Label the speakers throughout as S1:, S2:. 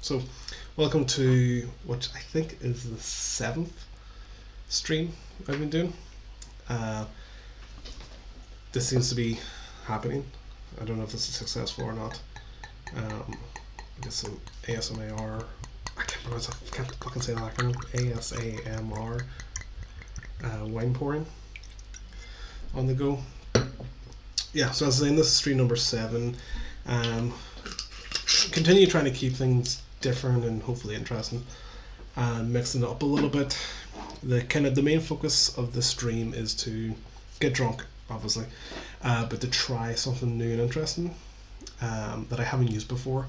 S1: So, welcome to what I think is the 7th stream I've been doing. Uh, this seems to be happening. I don't know if this is successful or not. I guess some ASMR. I can't fucking say that acronym. ASAMR. Wine pouring on the go. Yeah, so I was saying, this is stream number 7. Continue trying to keep things different and hopefully interesting, and mixing it up a little bit. The main focus of the stream is to get drunk, obviously, but to try something new and interesting that I haven't used before.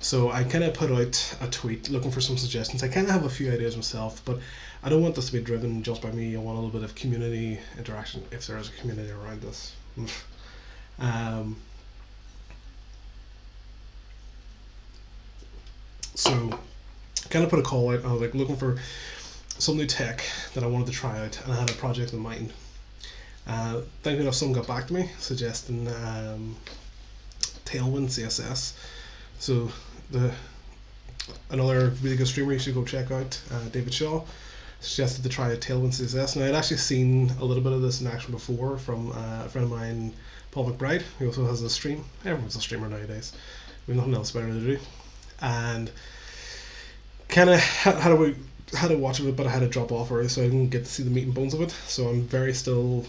S1: So I kind of put out a tweet looking for some suggestions. I kind of have a few ideas myself, but I don't want this to be driven just by me. I want a little bit of community interaction, if there is a community around this. So kind of put a call out. I was like looking for some new tech that I wanted to try out, and I had a project in mind. Thankfully enough, someone got back to me suggesting Tailwind CSS. So another really good streamer you should go check out, David Shaw, suggested to try a Tailwind CSS. And I had actually seen a little bit of this in action before from a friend of mine, Paul McBride, who also has a stream. Everyone's a streamer nowadays. We have nothing else better to do. And kind of had to watch it, but I had to drop off early, so I didn't get to see the meat and bones of it. So I'm very still,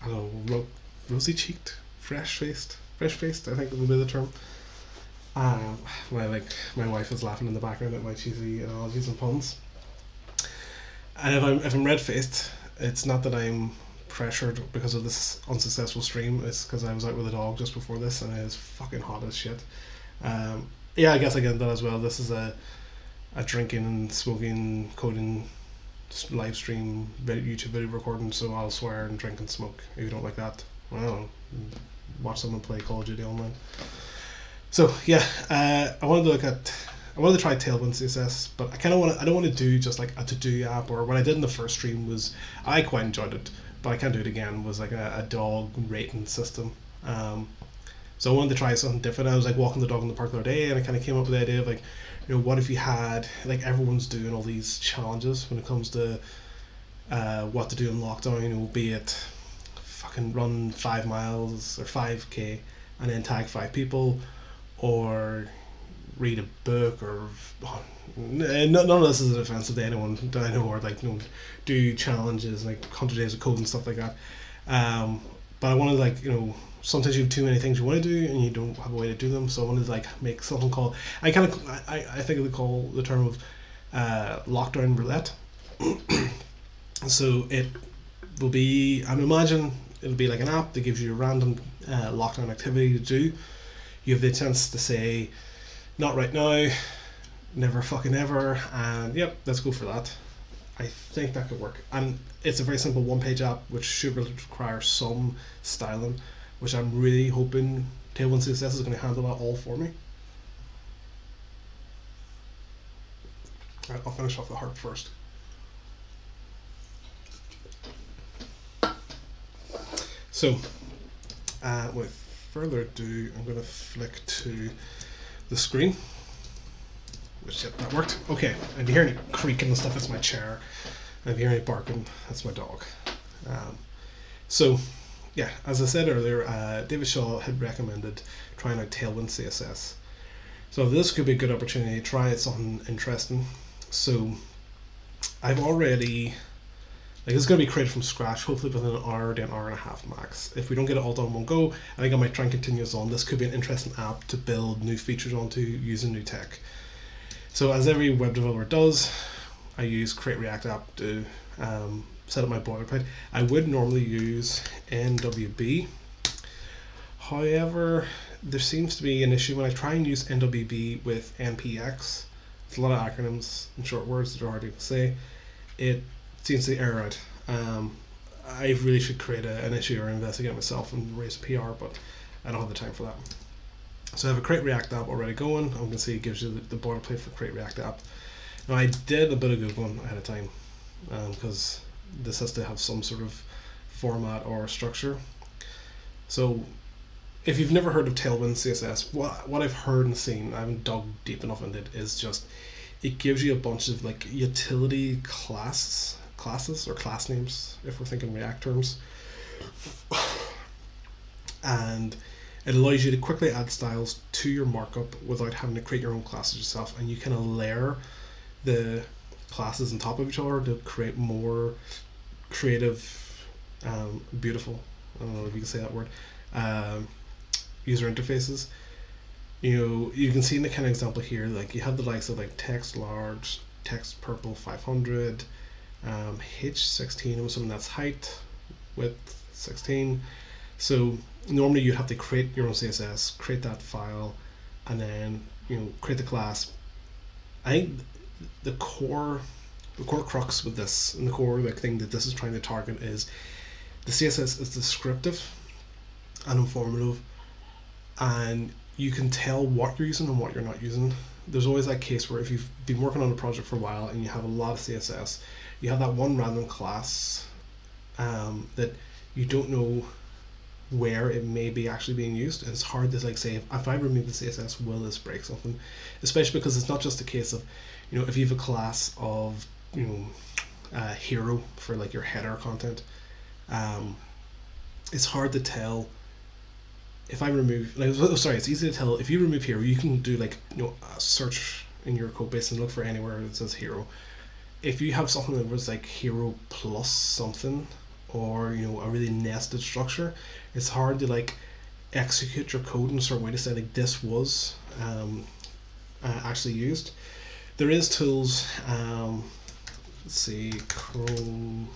S1: I don't know, rosy cheeked, fresh faced. I think would be the term. My wife is laughing in the background at my cheesy analogies and puns. And if I'm red faced, it's not that I'm pressured because of this unsuccessful stream. It's because I was out with a dog just before this, and it is fucking hot as shit. Yeah, I guess I get that as well. This is a drinking and smoking, coding live stream YouTube video recording, so I'll swear and drink and smoke. If you don't like that, well, watch someone play Call of Duty online. So yeah, I wanted to try Tailwind CSS, but I don't want to do just like a to-do app. Or what I did in the first stream was, I quite enjoyed it, but I can't do it again, was like a dog rating system. So I wanted to try something different. I was like walking the dog in the park the other day, and I kind of came up with the idea of like, what if you had, like, everyone's doing all these challenges when it comes to what to do in lockdown, be it fucking run 5 miles or 5k and then tag 5 people, or read a book, or none of this is offensive to anyone that I know, or like do challenges like 100 days of code and stuff like that. But I wanted, like, sometimes you have too many things you want to do and you don't have a way to do them. So I wanted to like make something called, I think they call the term of lockdown roulette. So it will be, I imagine it'll be like an app that gives you a random lockdown activity to do. You have the chance to say, not right now, never fucking ever, and yep, let's go for that. I think that could work. And it's a very simple one-page app, which should require some styling, which I'm really hoping Tailwind CSS is going to handle that all for me. Alright, I'll finish off the heart first. So, with further ado, I'm going to flick to the screen. Which, yep, that worked. Okay, and if you hear any creaking and stuff, it's my chair. And if you hear any barking, that's my dog. So, yeah, as I said earlier, David Shaw had recommended trying out Tailwind CSS. So this could be a good opportunity to try something interesting. So I've already, like, it's going to be created from scratch, hopefully within an hour to an hour and a half max. If we don't get it all done in one go, I think I might try and continue this on. This could be an interesting app to build new features onto using new tech. So as every web developer does, I use Create React App to set up my boilerplate. I would normally use NWB. However, there seems to be an issue when I try and use NWB with NPX. It's a lot of acronyms and short words that are hard to say. It seems to error out. I really should create an issue or investigate myself and raise a PR, but I don't have the time for that. So I have a Create React App already going. I'm going to see it gives you the boilerplate for Create React App. Now, I did a bit of Googling ahead of time because this has to have some sort of format or structure. So if you've never heard of Tailwind CSS, what I've heard and seen, I haven't dug deep enough into it, is just it gives you a bunch of like utility classes or class names if we're thinking React terms, and it allows you to quickly add styles to your markup without having to create your own classes yourself, and you kind of layer the classes on top of each other to create more creative, beautiful, I don't know if you can say that word, um, user interfaces. You can see in the kind of example here, like you have the likes of like text large, text purple 500, H16, I'm assuming that's height, width 16. So normally you have to create your own CSS, create that file, and then create the class. I think the core crux with this, and the core like thing that this is trying to target, is the CSS is descriptive and informative, and you can tell what you're using and what you're not using. There's always that case where if you've been working on a project for a while and you have a lot of CSS, you have that one random class that you don't know where it may be actually being used, and it's hard to like say, if I remove the CSS, will this break something? Especially because it's not just a case of, if you have a class of hero for like your header content, it's hard to tell if I remove, it's easy to tell if you remove hero. You can do like a search in your code base and look for anywhere that says hero. If you have something that was like hero plus something, or a really nested structure, it's hard to like execute your code in a certain way to say like this was actually used. There is tools, let's see, Chrome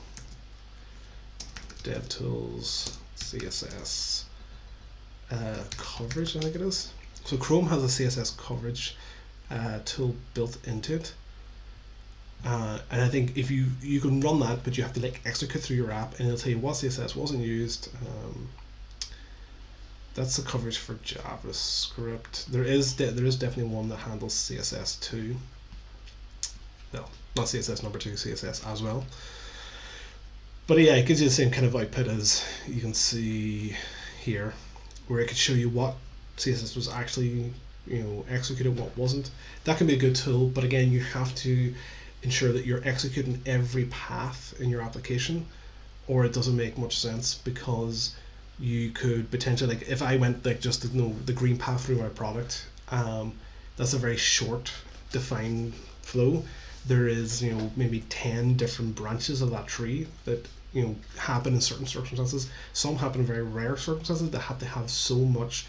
S1: DevTools CSS coverage, I think it is. So Chrome has a CSS coverage tool built into it, and I think if you can run that, but you have to like execute through your app, and it'll tell you what CSS wasn't used. That's the coverage for JavaScript. There is definitely one that handles CSS2. No, not CSS number 2, CSS as well. But yeah, it gives you the same kind of output as you can see here, where it could show you what CSS was actually executed, what wasn't. That can be a good tool, but again, you have to ensure that you're executing every path in your application, or it doesn't make much sense, because you could potentially, like if I went like just the green path through my product, that's a very short defined flow. There is maybe 10 different branches of that tree that happen in certain circumstances. Some happen in very rare circumstances that have to have so much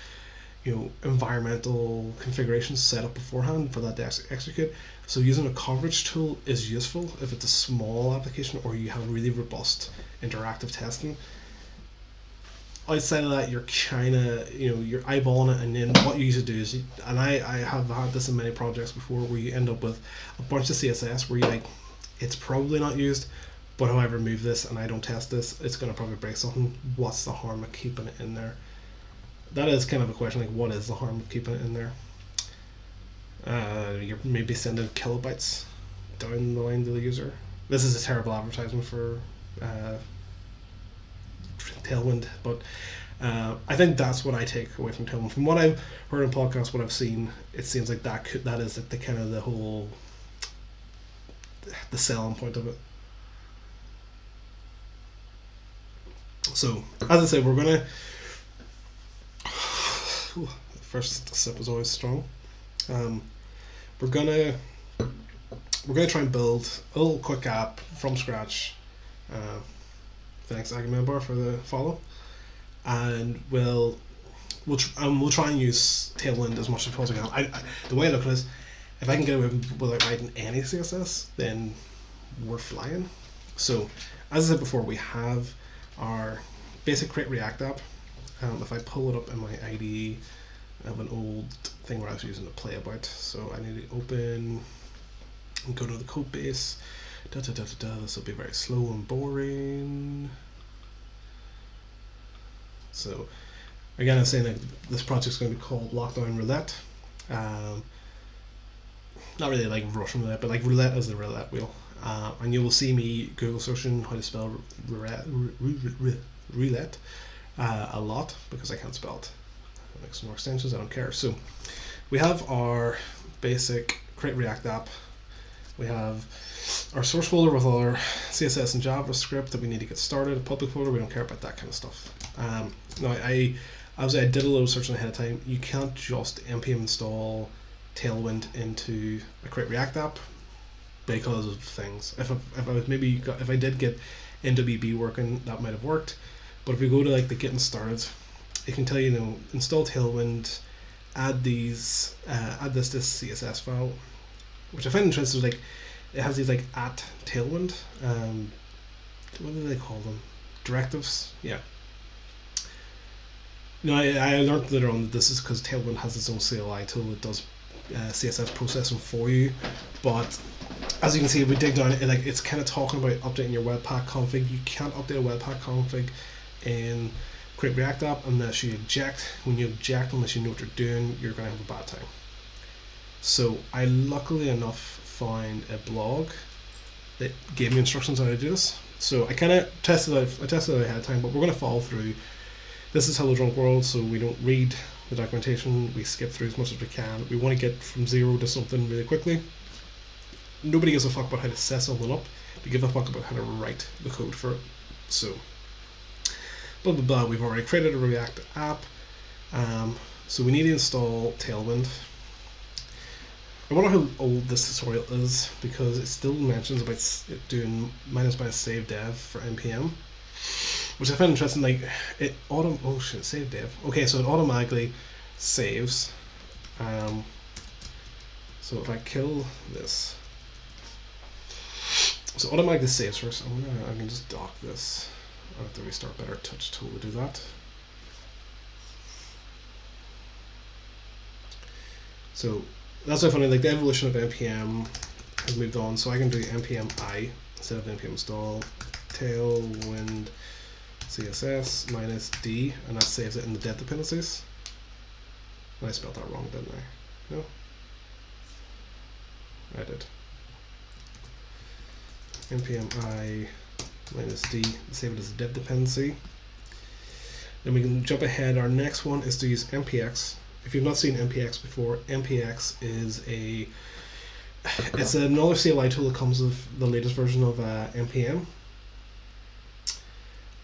S1: environmental configurations set up beforehand for that to execute. So using a coverage tool is useful if it's a small application or you have really robust interactive testing. Outside of that, you're kind of you're eyeballing it, and then what you usually do is, and I have had this in many projects before, where you end up with a bunch of CSS where you're like, it's probably not used, but if I remove this and I don't test this, it's going to probably break something. What's the harm of keeping it in there? That is kind of a question, like what is the harm of keeping it in there? You're maybe sending kilobytes down the line to the user. This is a terrible advertisement for Tailwind, but I think that's what I take away from Tailwind. From what I've heard in podcasts, what I've seen, it seems like that is like the kind of the selling point of it. So as I said, we're gonna first sip is always strong. We're gonna try and build a little quick app from scratch. Thanks Agamember for the follow, and we'll try and use Tailwind as much as possible. The way I look at it is, if I can get away without writing any CSS, then we're flying. So as I said before, we have our basic Create React app. If I pull it up in my IDE, I have an old thing where I was using to play about, so I need to open and go to the code base. This will be very slow and boring. So again, I'm saying that this project's going to be called Lockdown Roulette. Not really like Russian roulette, but like roulette as the roulette wheel. And you will see me Google searching how to spell roulette a lot, because I can't spell it. make some more extensions, I don't care. So we have our basic create React app. We have our source folder with all our CSS and JavaScript that we need to get started, a public folder, we don't care about that kind of stuff. Now I did a little searching ahead of time. You can't just npm install Tailwind into a create React app because of things. If I did get NWB working, that might have worked. But if we go to like the getting started, it can tell you, install Tailwind, add this CSS file, which I find interesting. Like it has these like at Tailwind, what do they call them? Directives, yeah. I learned later on that this is because Tailwind has its own CLI tool that does CSS processing for you. But as you can see, if we dig down, it's kind of talking about updating your Webpack config. You can't update a Webpack config in Create React app unless you eject. When you eject, unless you know what you're doing, you're going to have a bad time. So I luckily enough found a blog that gave me instructions on how to do this. So I kind of tested it out ahead of time, but we're going to follow through. This is Hello Drunk World, so we don't read the documentation, we skip through as much as we can. We want to get from 0 to something really quickly. Nobody gives a fuck about how to set something up, they give a fuck about how to write the code for it. So, blah blah blah, we've already created a React app, so we need to install Tailwind. I wonder how old this tutorial is, because it still mentions about it doing -save dev for npm, which I find interesting. Like save dev. Okay, so it automatically saves. So if I kill this, so automatically saves first. I can just dock this. I have to restart Better Touch tool to do that. So that's why I find like the evolution of npm has moved on. So I can do npm I instead of npm install Tailwind CSS -d, and that saves it in the dev dependencies. I spelled that wrong, didn't I? No? I did. npm I -d, save it as a dev dependency. Then we can jump ahead. Our next one is to use npx. If you've not seen npx before, npx is it's another CLI tool that comes with the latest version of npm.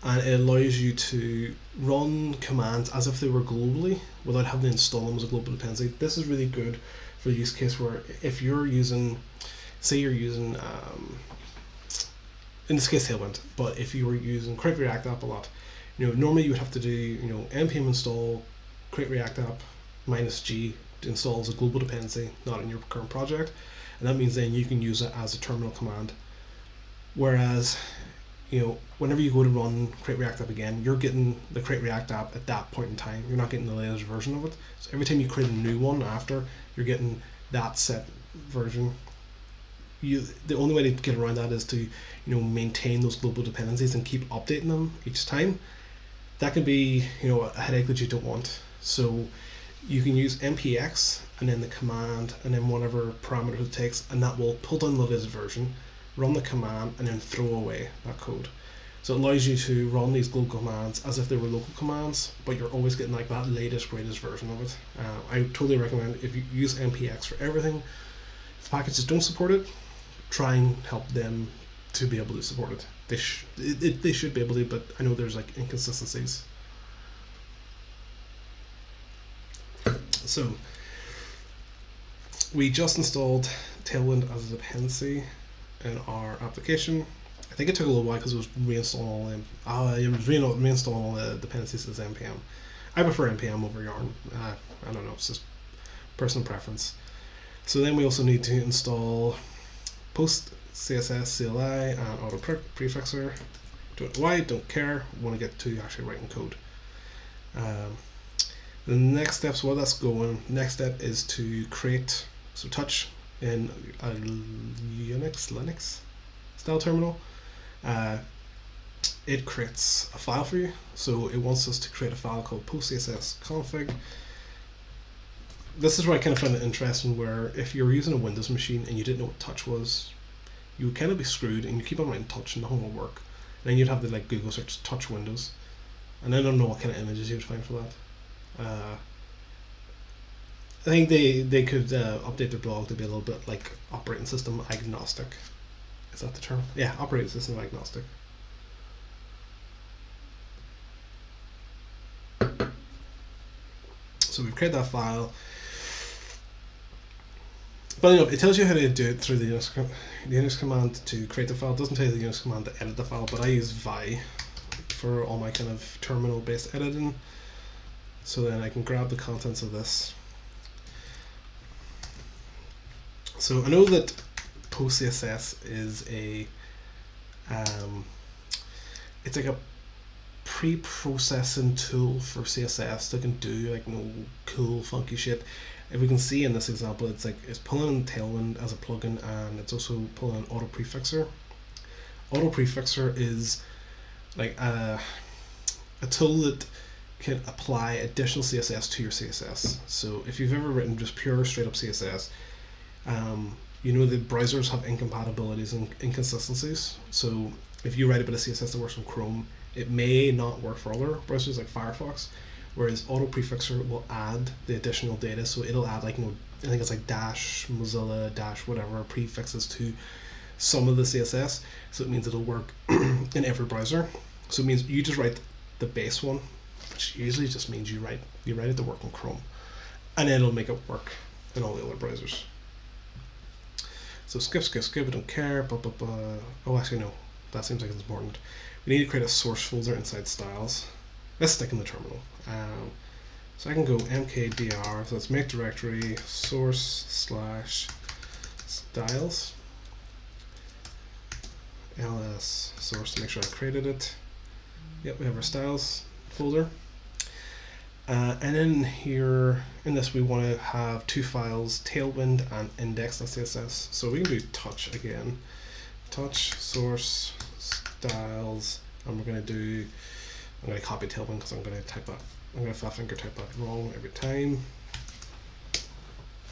S1: And it allows you to run commands as if they were globally without having to install them as a global dependency. This is really good for the use case where if you're using, say you're using, in this case Tailwind, but if you were using Create React app a lot, normally you would have to do, npm install Create React app -g to install as a global dependency, not in your current project, and that means then you can use it as a terminal command. Whereas whenever you go to run Create React app again, you're getting the Create React app at that point in time. You're not getting the latest version of it. So every time you create a new one after, you're getting that set version. The only way to get around that is to maintain those global dependencies and keep updating them each time. That can be a headache that you don't want. So you can use npx and then the command and then whatever parameter it takes, and that will pull down the latest version, run the command, and then throw away that code. So it allows you to run these global commands as if they were local commands, but you're always getting like that latest, greatest version of it. I totally recommend, if you use npx for everything, if packages don't support it, try and help them to be able to support it. They should be able to, but I know there's like inconsistencies. So we just installed Tailwind as a dependency in our application. I think it took a little while because it was reinstalling all them. It was reinstalling all the dependencies as npm. I prefer npm over yarn. I don't know, it's just personal preference. So then we also need to install post CSS CLI and auto prefixer. Don't know why, don't care. Want to get to actually writing code. The next steps, while that's going, next step is to create, so touch in a Linux style terminal. It creates a file for you. So it wants us to create a file called post.css config. This is where I kind of find it interesting, where if you're using a Windows machine and you didn't know what touch was, you would kind of be screwed, and you keep on writing touch and nothing will work. And then you'd have to Google search touch Windows, and I don't know what kind of images you'd find for that. I think they could update their blog to be a little bit like operating system agnostic. Is that the term? Yeah, operating system agnostic. So we've created that file. But it tells you how to do it through the Unix command to create the file. It doesn't tell you the Unix command to edit the file, but I use vi for all my kind of terminal-based editing. So then I can grab the contents of this. So I know that Post CSS is it's like a pre-processing tool for CSS that can do like cool funky shit. If we can see in this example, it's pulling Tailwind as a plugin, and it's also pulling auto prefixer. Auto prefixer is like a tool that can apply additional CSS to your CSS. So if you've ever written just pure straight up CSS, you know that browsers have incompatibilities and inconsistencies. So if you write a bit of CSS that works on Chrome, it may not work for other browsers like Firefox. Whereas auto prefixer will add the additional data, so it'll add like I think it's like dash Mozilla dash whatever prefixes to some of the CSS, so it means it'll work in every browser. So it means you just write the base one, which usually just means you write it to work on Chrome, and then it'll make it work in all the other browsers. So skip, I don't care. Oh, actually no, that seems like it's important. We need to create a source folder inside styles. Let's stick in the terminal. So I can go mkdir, so let's make directory source/styles, ls source to make sure I created it. Yep, we have our styles folder. And in here, in this, we want to have two files, Tailwind and index.css. So we can do touch again. Touch source styles, and I'm going to copy Tailwind because I'm going to fat finger type that wrong every time.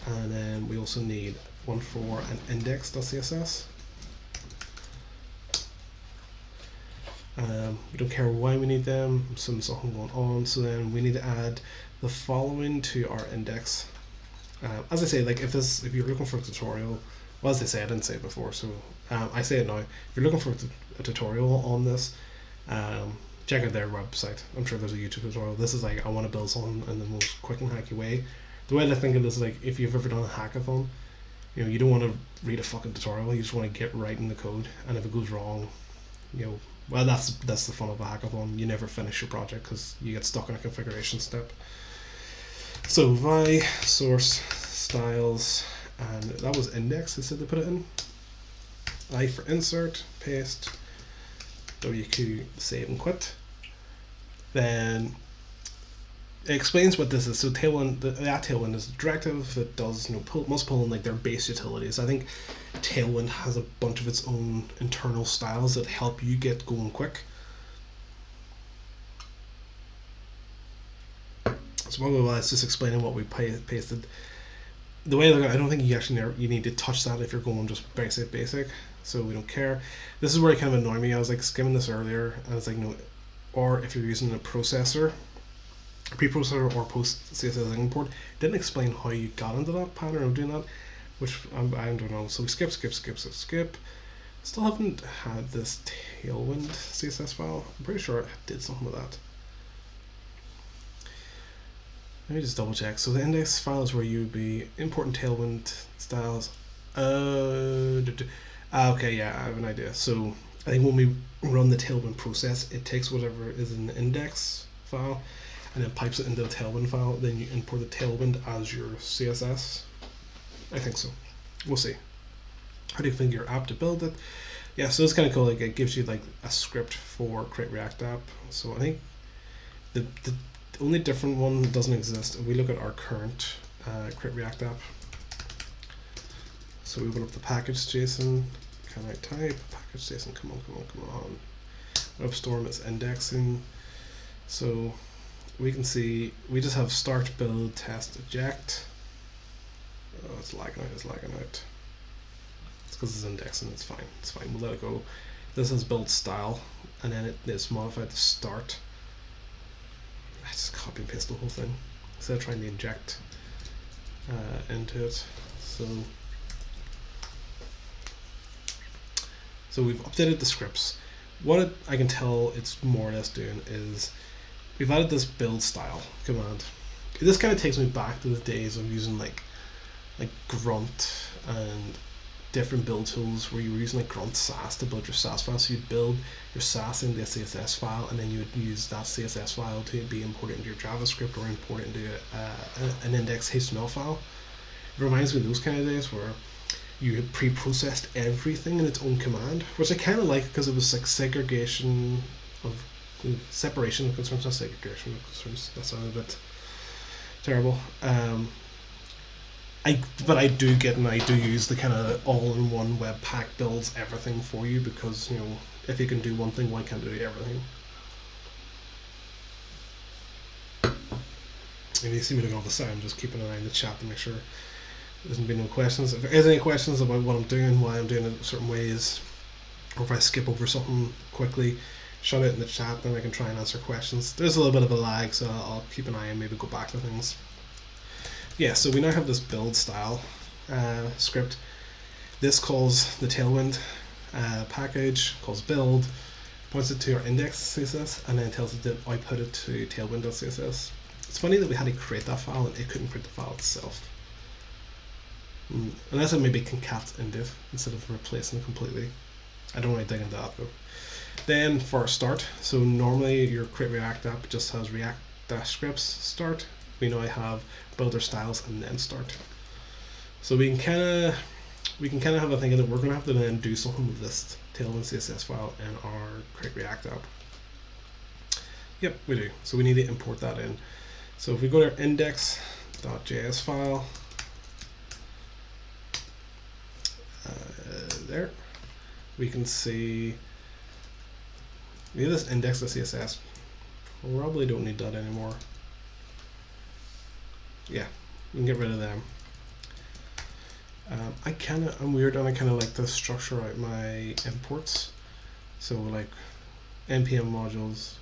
S1: And then we also need one for an index.css. We don't care why we need them, some something going on. So then we need to add the following to our index. As I say, like if you're looking for a tutorial, well, as they say, I didn't say it before, so I say it now. If you're looking for a tutorial on this, check out their website. I'm sure there's a YouTube tutorial. This is like, I want to build something in the most quick and hacky way. The way I think of this is like, if you've ever done a hackathon, you don't want to read a fucking tutorial, you just want to get right in the code, and if it goes wrong, well, that's the fun of a hackathon. You never finish your project because you get stuck in a configuration step. So vi source styles, and that was index, I said to put it in. I for insert, paste, WQ save and quit. Then it explains what this is. So Tailwind, that Tailwind is a directive that does must pull in like their base utilities. I think Tailwind has a bunch of its own internal styles that help you get going quick. So while it's just explaining what we pasted. The way I don't think you need to touch that if you're going just basic. So we don't care. This is where it kind of annoyed me. I was like skimming this earlier, and it's like or if you're using a processor, preprocessor or post CSS import, didn't explain how you got into that pattern of doing that, which I don't know. So we skip. Still haven't had this Tailwind CSS file. I'm pretty sure I did something with that. Let me just double check. So the index file is where you would be importing Tailwind styles. Okay, yeah, I have an idea. So I think when we run the Tailwind process, it takes whatever is in the index file and then pipes it into the Tailwind file. Then you import the Tailwind as your CSS. I think so. We'll see. How do you think your app to build it? Yeah, so it's kind of cool. Like it gives you like a script for create React app. So I think the only different one that doesn't exist, if we look at our current create React app. So we open up the package.json. Can I type package.json? Come on. Upstorm is indexing. So we can see we just have start, build, test, eject. Oh, it's lagging out. It's because it's indexing. It's fine. We'll let it go. This is build style, and then it's modified to start. I just copy and paste the whole thing instead of trying to inject. into it. So we've updated the scripts. What I can tell it's more or less doing is we've added this build style command. This kind of takes me back to the days of using like grunt and different build tools where you were using like grunt sass to build your sass file. So you'd build your sass into a CSS file, and then you would use that CSS file to be imported into your JavaScript or import it into an index HTML file. It reminds me of those kind of days where you had pre-processed everything in its own command, which I kind of like because it was like separation of concerns, not segregation of concerns. That sounded a bit terrible. But I do get, and I do use the kind of all-in-one Webpack builds everything for you, because if you can do one thing, why can't you do everything? And you see me looking off the side, I'm just keeping an eye on the chat to make sure there doesn't be no questions. If there is any questions about what I'm doing, why I'm doing it certain ways, or if I skip over something quickly, shout it in the chat, then I can try and answer questions. There's a little bit of a lag, so I'll keep an eye and maybe go back to things. Yeah, so we now have this build style script. This calls the Tailwind package, calls build, points it to our index CSS, and then tells it to output it to tailwind.css. It's funny that we had to create that file and it couldn't print the file itself. Unless it maybe concat init instead of replacing it completely. I don't really dig into that though. Then for our start, so normally your create React app just has React-scripts start. We now have builder styles and then start. So we can kind of have a thinking that we're going to have to then do something with this Tailwind CSS file in our create React app. Yep, we do. So we need to import that in. So if we go to our index.js file, there, we can see we have this index.css. Probably don't need that anymore. Yeah, we can get rid of them. I'm weird, and I kind of like to structure out my imports. So like npm modules,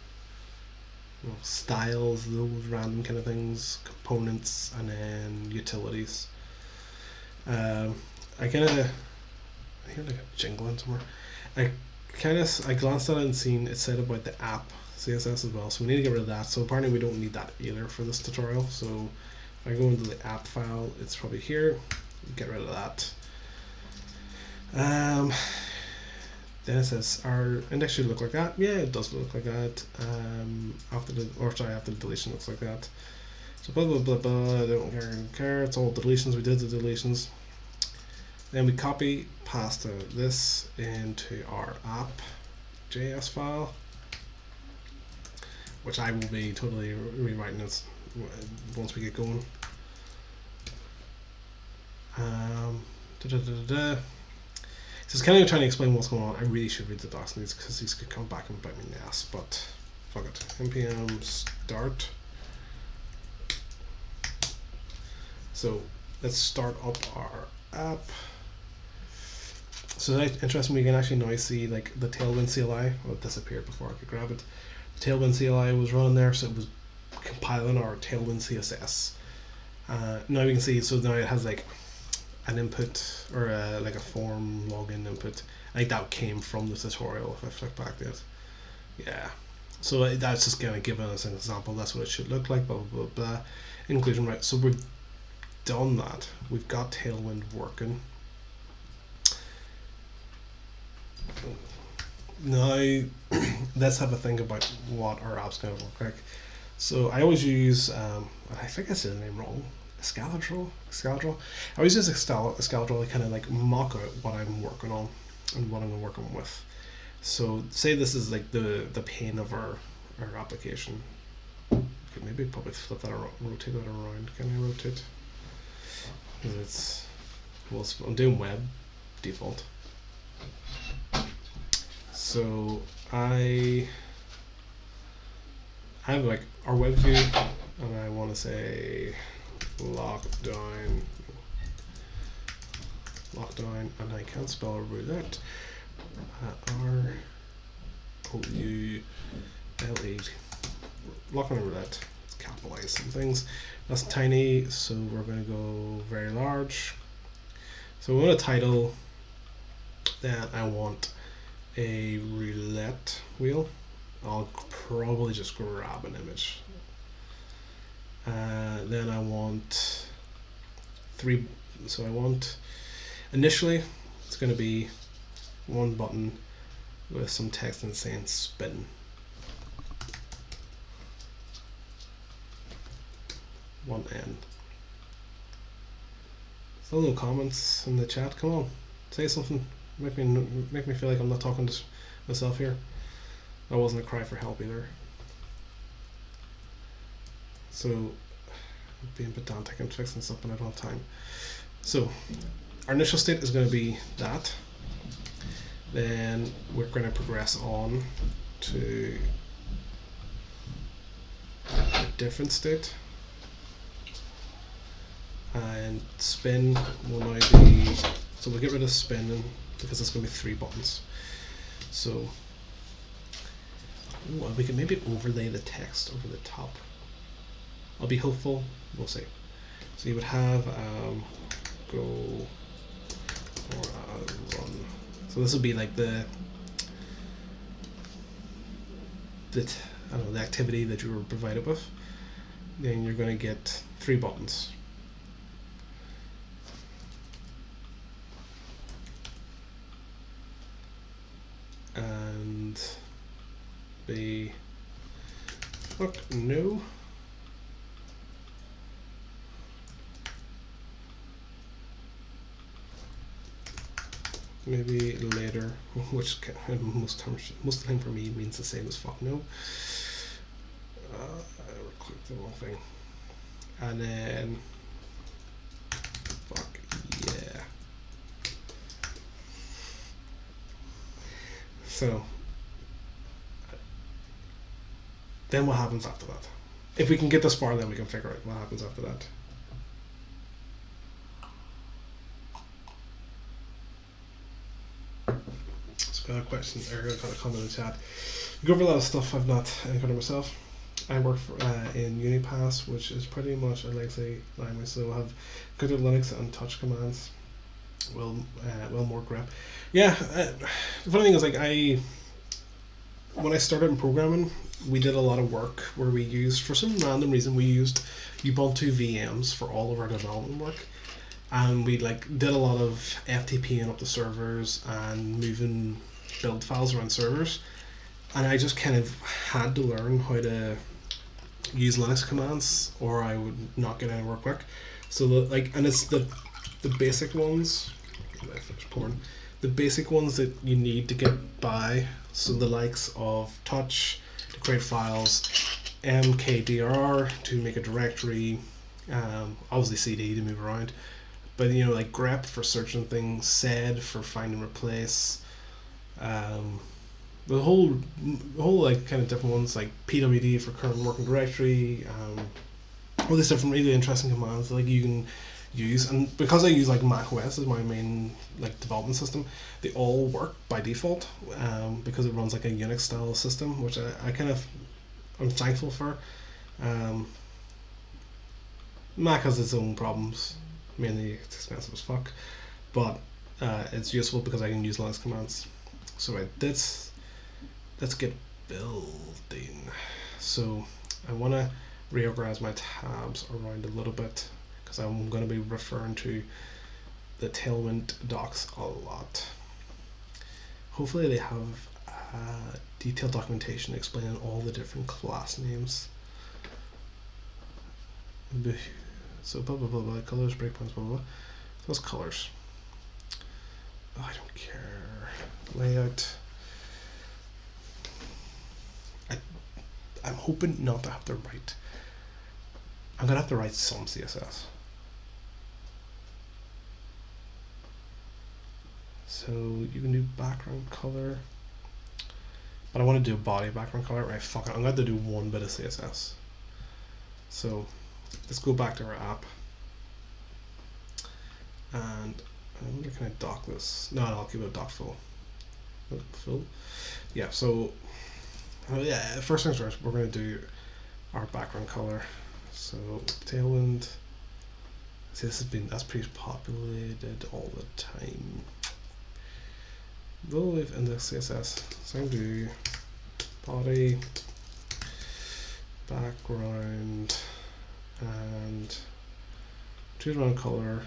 S1: styles, those random kind of things, components, and then utilities. I hear like a jingling somewhere. I glanced at it and seen it said about the app CSS as well, so we need to get rid of that. So apparently we don't need that either for this tutorial. So if I go into the app file, it's probably here. Get rid of that. Then it says our index should look like that. Yeah, it does look like that. After the deletion looks like that. So blah blah blah blah. I don't care. It's all deletions. We did the deletions. Then we copy past this into our app.js file, which I will be totally rewriting this once we get going. So it's kind of trying to explain what's going on. I really should read the docs on these because these could come back and bite me in the ass, but fuck it. npm start. So let's start up our app. So that's interesting. We can actually now see like the Tailwind CLI. Well, it disappeared before I could grab it. The Tailwind CLI was running there, so it was compiling our Tailwind CSS. Now we can see, so now it has like an input or like a form login input. I think that came from the tutorial. If I flick back to it, yeah. So that's just kind of giving us an example. That's what it should look like. Blah blah blah. Blah. Inclusion right. So we've done that. We've got Tailwind working. Now let's have a think about what our app's going to look like. So I always use, I think I said the name wrong, Escaladrol. I always use Escaladrol to kind of like mock out what I'm working on and what I'm working with. So say this is like the pane of our application. Okay, maybe probably flip that around, rotate that around. Can I rotate? Because I'm doing web default. So I have like our web view, and I want to say lockdown, and I can't spell roulette. ROULET, lockdown roulette. Let's capitalize some things. That's tiny, so we're going to go very large. So we want a title. Then I want a roulette wheel. I'll probably just grab an image. Then I want three. So I want initially it's going to be one button with some text and saying spin. One end. Still no comments in the chat. Come on, say something. Make me feel like I'm not talking to myself here. That wasn't a cry for help either. So, I'm being pedantic and fixing stuff, and I don't have time. So, our initial state is going to be that. Then we're going to progress on to a different state. And spin will now be, so we'll get rid of spin because it's going to be 3 buttons. So we can maybe overlay the text over the top. I'll be hopeful, we'll see. So you would have go or run. So this will be like the I don't know, the activity that you were provided with. Then you're going to get 3 buttons. And the look no. Maybe later, which most of the time for me means the same as fuck no. I clicked the wrong thing. And then fuck yeah. So then what happens after that? If we can get this far, then we can figure out what happens after that. So got a question, or got a comment in the chat. We go over a lot of stuff I've not encountered myself. I work for, in Unipass, which is pretty much a legacy language, so I have good Linux and touch commands. Well more grep. Yeah, the funny thing is, like, when I started in programming, we did a lot of work where we used, for some random reason, we used Ubuntu VMs for all of our development work, and we did a lot of FTPing up the servers and moving build files around servers, and I just kind of had to learn how to use Linux commands, or I would not get any work quick. So and it's the basic ones. I finished pouring. The basic ones that you need to get by. So the likes of touch to create files, mkdir to make a directory, obviously cd to move around, but like grep for searching things, sed for find and replace, the whole like kind of different ones, like pwd for current working directory, all these different really interesting commands that like you can use. And because I use like Mac OS as my main like development system, they all work by default, because it runs like a Unix style system, which I'm thankful for. Mac has its own problems, mainly it's expensive as fuck, but it's useful because I can use Linux commands. So right, let's get building. So I want to reorganize my tabs around a little bit, because I'm going to be referring to the Tailwind docs a lot. Hopefully they have detailed documentation explaining all the different class names. So blah blah blah blah, colors, breakpoints, blah blah blah. Those colors. Oh, I don't care. Layout. I'm hoping not to have to write. I'm gonna have to write some CSS. So you can do background color, but I want to do a body background color. Right, fuck it, I'm gonna have to do one bit of CSS. So let's go back to our app, and I wonder, can I dock this? No, I'll keep it dock full. Full. Yeah. So yeah, first things first, we're gonna do our background color. So Tailwind. See, that's pretty populated all the time. We'll leave index CSS. So I'm do body, background, and choose around color.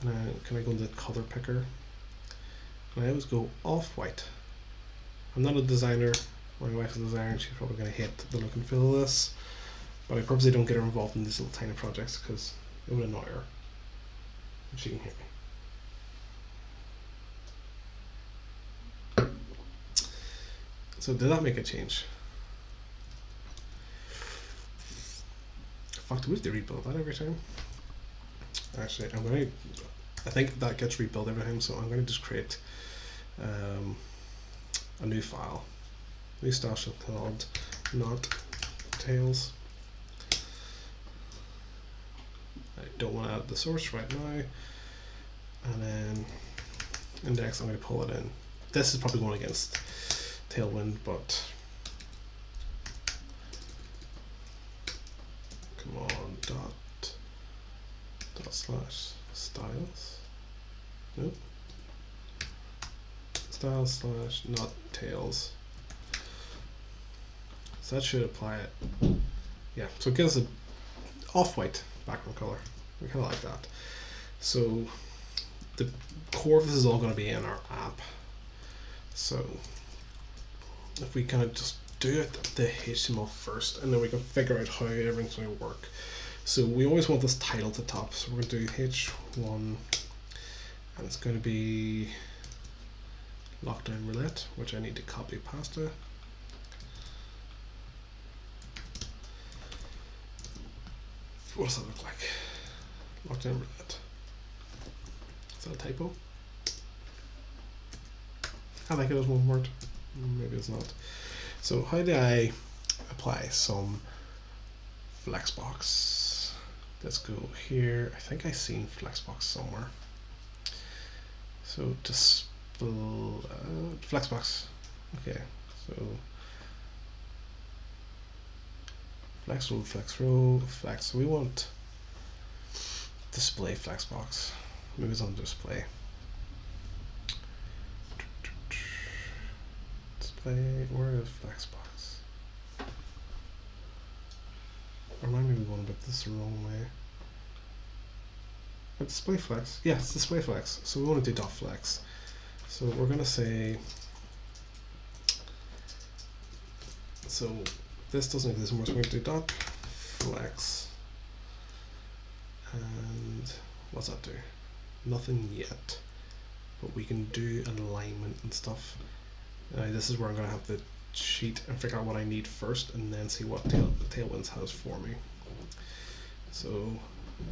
S1: And then can I go into color picker? And I always go off white. I'm not a designer. My wife's a designer. She's probably going to hate the look and feel of this, but I purposely don't get her involved in these little tiny projects because it would annoy her if she can hear me. So did that make a change? Fuck, do we have to rebuild that every time? Actually, I think that gets rebuilt every time, so I'm going to just create a new file. New style called not tails. I don't want to add the source right now. And then index, I'm going to pull it in. This is probably going against Tailwind, but come on, dot slash styles. Nope. Style slash not tails. So that should apply it. Yeah, so it gives an off-white background color. We kind of like that. So the core of this is all going to be in our app. So if we kind of just do it the HTML first, and then we can figure out how everything's going to work. So we always want this title to top. So we're going to do H1, and it's going to be lockdown roulette, which I need to copy pasta. What does that look like? Lockdown roulette. Is that a typo? I think it is one word. Maybe it's not. So how do I apply some flexbox? Let's go here. I think I seen flexbox somewhere. So just flexbox. Okay. So flex row, flex. So we want display flexbox. Maybe it's on display. Display. Where is flexbox? Or am I maybe going about this the wrong way? But display flex. Yes, display flex. So we want to do dot flex. So we're going to say. So this doesn't exist anymore. So we're going to do dot flex. And what's that do? Nothing yet, but we can do an alignment and stuff. This is where I'm going to have to cheat and figure out what I need first, and then see what Tailwinds has for me. So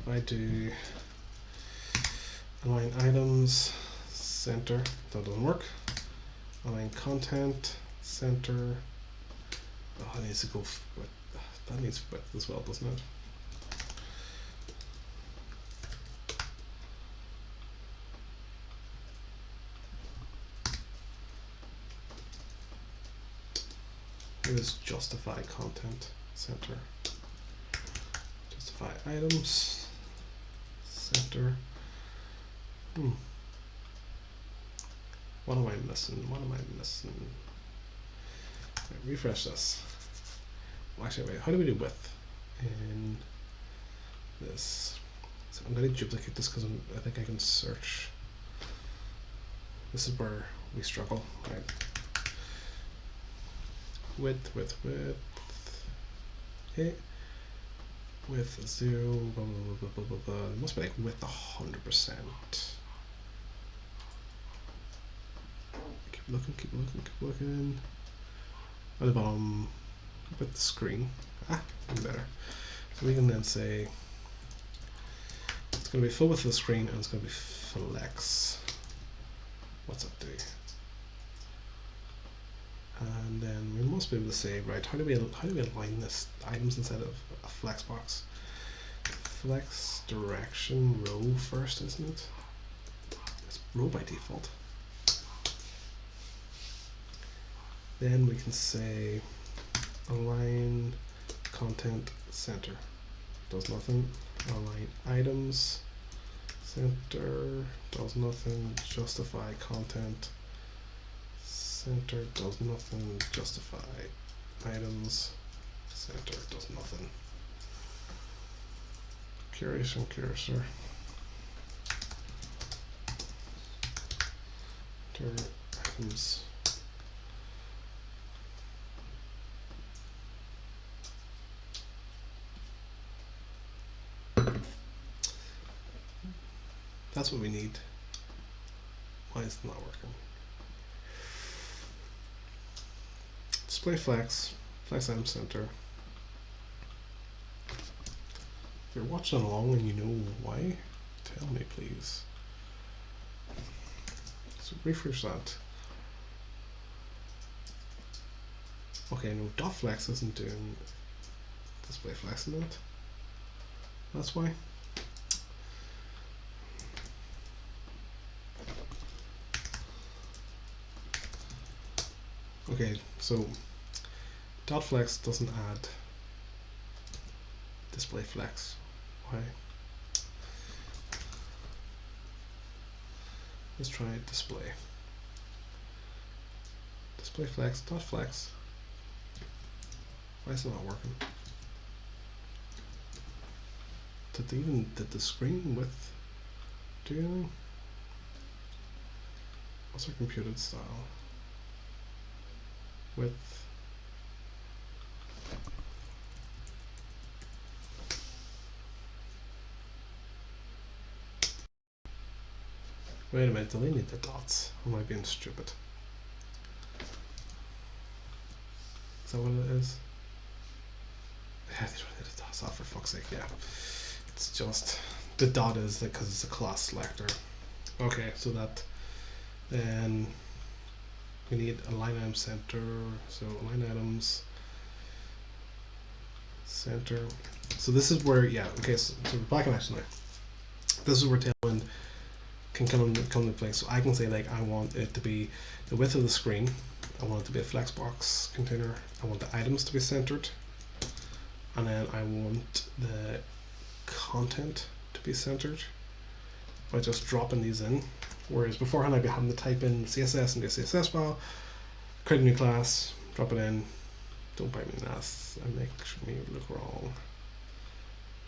S1: if I do align items center, that doesn't work. Align content center. Oh, it needs to go with that needs width as well, doesn't it? It is justify content center. Justify items center. What am I missing? What am I missing? Right, refresh this. Well, actually, wait. How do we do width in this? So I'm going to duplicate this because I think I can search. This is where we struggle, right? Width. Okay. Width 0. Blah, blah, blah, blah, blah. It must be like width 100%. Keep looking. At the bottom, with the screen. Even better. So we can then say it's going to be full width of the screen, and it's going to be flex. What's that do? And then we must be able to say, right, how do we align this items instead of a flex box? Flex direction row first, isn't it? It's row by default. Then we can say align content center, does nothing. Align items, center, does nothing. Justify content, center, does nothing. Justify items, center, does nothing. Curation cursor, enter items. That's what we need. Why is it not working? Display flex, flex item center. If you're watching along and you know why, tell me please. So refresh that. Okay, no, dot flex isn't doing display flex in it. That's why. Okay, so dot flex doesn't add display flex. Why? Let's try display. Display flex, dot flex. Why is it not working? Did the screen width do anything? What's our computed style? Width. Wait a minute, do they need the dots? Or am I being stupid? Is that what it is? Yeah, they don't need the dots. Oh, for fuck's sake, yeah. It's just, the dot is because it's a class selector. Okay, so that, then we need a line item center, so line items, center. So this is where, yeah, okay, so we're back in action now. This is where Tailwind can come into play. So I can say, like, I want it to be the width of the screen, I want it to be a flexbox container, I want the items to be centered, and then I want the content to be centered by just dropping these in. Whereas beforehand I'd be having to type in CSS into a CSS file, create a new class, drop it in, don't bite me in the ass and make me look wrong.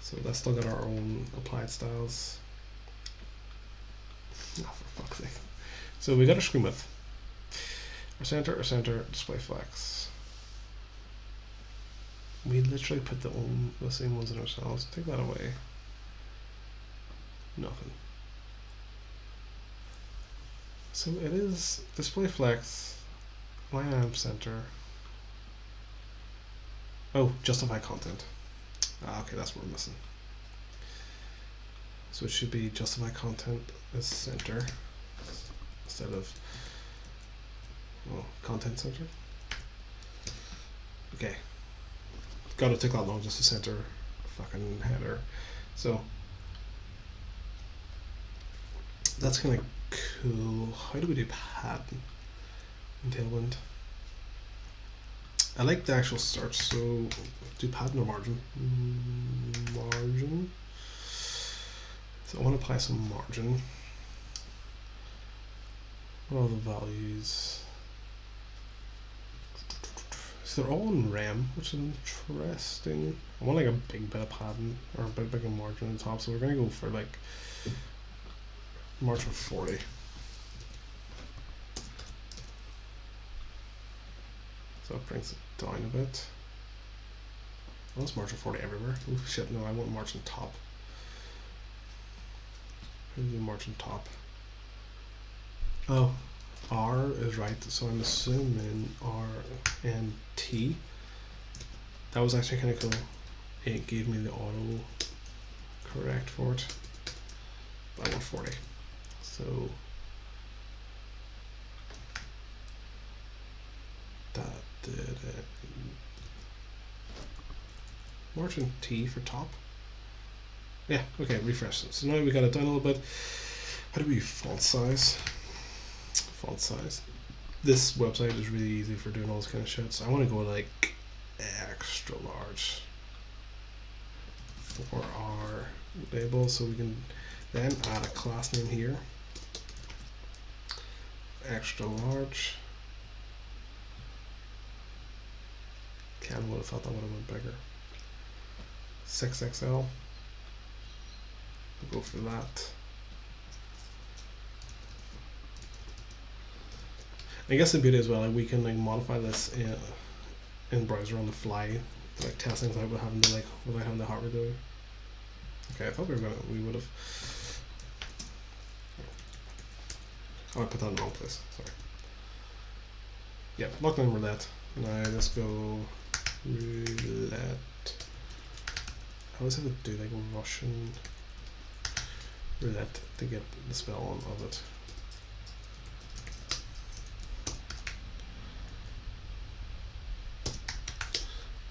S1: So that's still got our own applied styles. Oh, for fuck's sake. So we got our screen width, our center, display flex. We literally put the same ones in ourselves. Take that away. Nothing. So it is display flex, line item center. Oh, justify content. Ah, okay, that's what we're missing. So it should be justify content as center instead of, well, content center. Okay. Gotta take that long just to center fucking header. So that's kind of cool. How do we do padding in Tailwind? I like the actual search, so do padding or margin? Margin. So I want to apply some margin. What are all the values? So they're all in rem, which is interesting. I want like a big bit of padding or a big of margin on the top, so we're gonna go for like margin of 40. So it brings it down a bit. Oh, it's margin 40 everywhere. Oh shit, no, I want margin top. Where's the margin top? Oh, R is right, so I'm assuming R and T. That was actually kind of cool. It gave me the auto correct for it. But I want 40. So that did it. Margin T for top. Yeah, okay, refresh it. So now we got it down a little bit. How do we font size? Font size. This website is really easy for doing all this kind of shit, so I want to go like extra large. for our label, so we can then add a class name here, extra large. Ken would have thought that would have went bigger. 6XL. We'll go for that. I guess the beauty as well, like we can like modify this in browser on the fly, to like test things out without having to hardware do it. Okay, I thought we would have. Oh, I put that in the wrong place. Sorry. Yeah, lock down roulette. Now let's go roulette. I always have to do like Russian roulette to get the spell of it.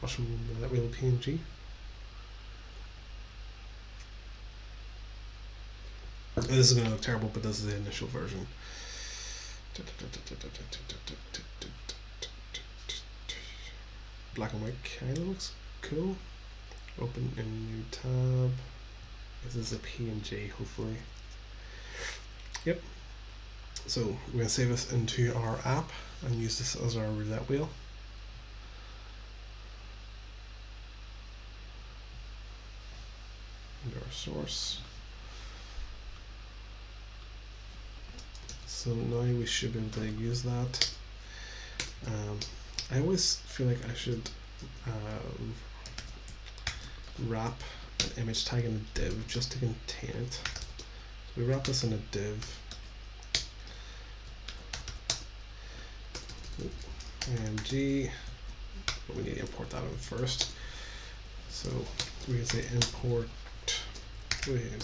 S1: Russian roulette wheel PNG. This is going to look terrible, but this is the initial version. Black and white kind of looks cool. Open a new tab. This is a PNG, hopefully. Yep. So we're going to save this into our app and use this as our roulette wheel. And our source. So now we should be able to use that. I always feel like I should wrap an image tag in a div just to contain it. So we wrap this in a div. IMG, but we need to import that in first. So we can say import WHEEL.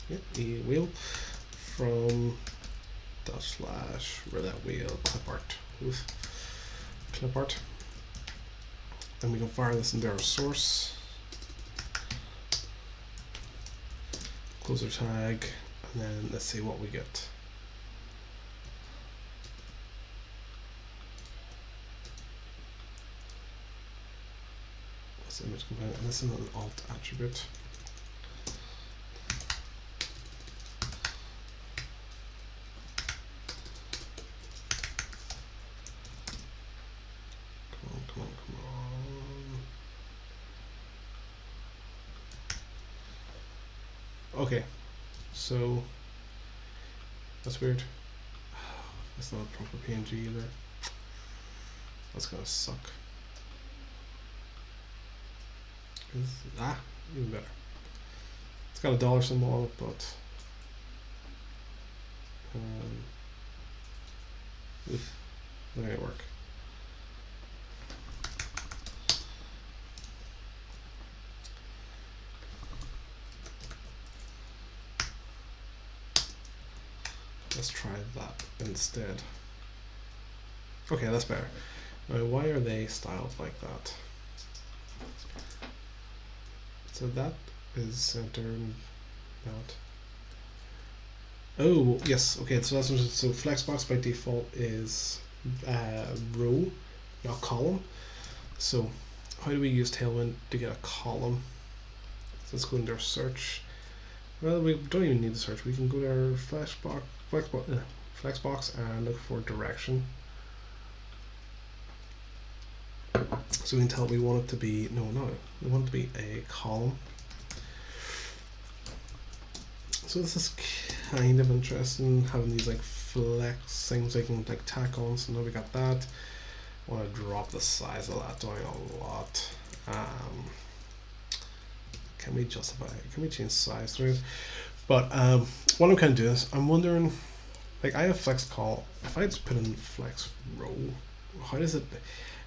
S1: Yep, e wheel from / roulette wheel clipart. Clipart. Then we can fire this into our source. Close our tag, and then let's see what we get. What's the image component? And this is an alt attribute. Okay, so that's weird. That's not a proper PNG either. That's gonna suck. Even better. It's got a dollar symbol on it, but that ain't work. Let's try that instead. Okay, that's better. Now, why are they styled like that? So that is centered. That. Oh yes. Okay. So that's so Flexbox by default is row, not column. So how do we use Tailwind to get a column? So let's go into our search. Well, we don't even need the search. We can go to our Flexbox and look for direction. So we can tell we want it to be, we want it to be a column. So this is kind of interesting, having these like flex things I can like tack on. So now we got that. I want to drop the size of that down a lot. Can we change size through it? But what I'm kind of doing is I'm wondering, like I have flex call, if I just put in flex row, how does it,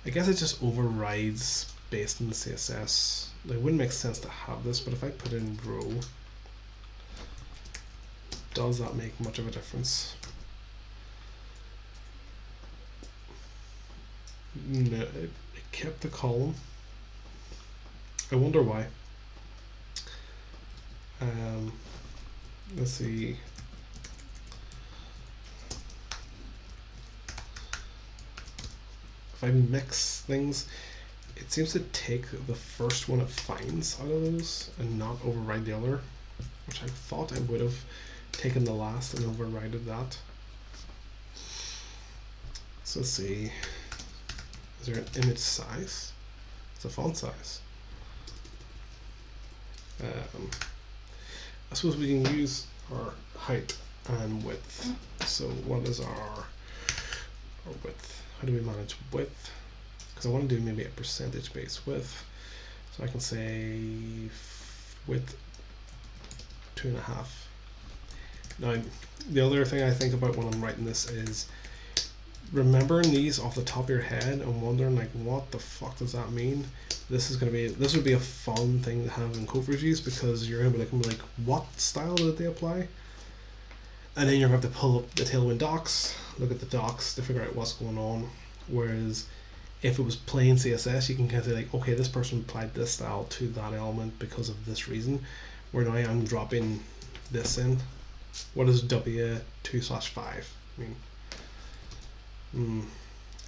S1: I guess it just overrides based on the CSS. Like, it wouldn't make sense to have this, but if I put in row, does that make much of a difference? No, it kept the column. I wonder why. Let's see. If I mix things, it seems to take the first one it finds out of those and not override the other, which I thought I would have taken the last and overrided that. So let's see, is there an image size? It's a font size. I suppose we can use our height and width. So what is our width? How do we manage width? Because I want to do maybe a percentage based width. So I can say width 2.5. Now the other thing I think about when I'm writing this is remembering these off the top of your head and wondering like what the fuck does that mean. This would be a fun thing to have in code reviews, because you're gonna be like what style did they apply? And then you're gonna have to pull up the Tailwind docs, look at the docs to figure out what's going on. Whereas if it was plain CSS, you can kind of say like, okay, this person applied this style to that element because of this reason. Where now I'm dropping this in. What is W2/5 mean?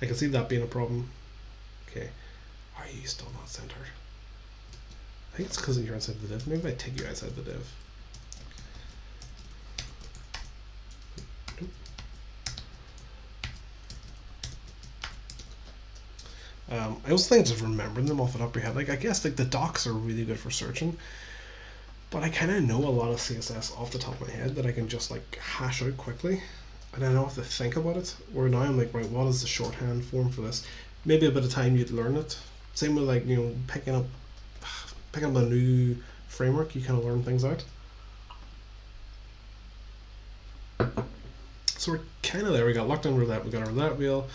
S1: I can see that being a problem. Okay, are you still not centered? I think it's because you're inside the div. Maybe if I take you outside the div. I also think just remembering them off the top of your head. Like I guess like the docs are really good for searching, but I kind of know a lot of CSS off the top of my head that I can just like hash out quickly, and I don't have to think about it. Where now I'm like, right, what is the shorthand form for this? Maybe a bit of time you'd learn it. Same with like, you know, picking up a new framework, you kind of learn things out. So we're kind of there. We got locked in roulette. We got our roulette wheel.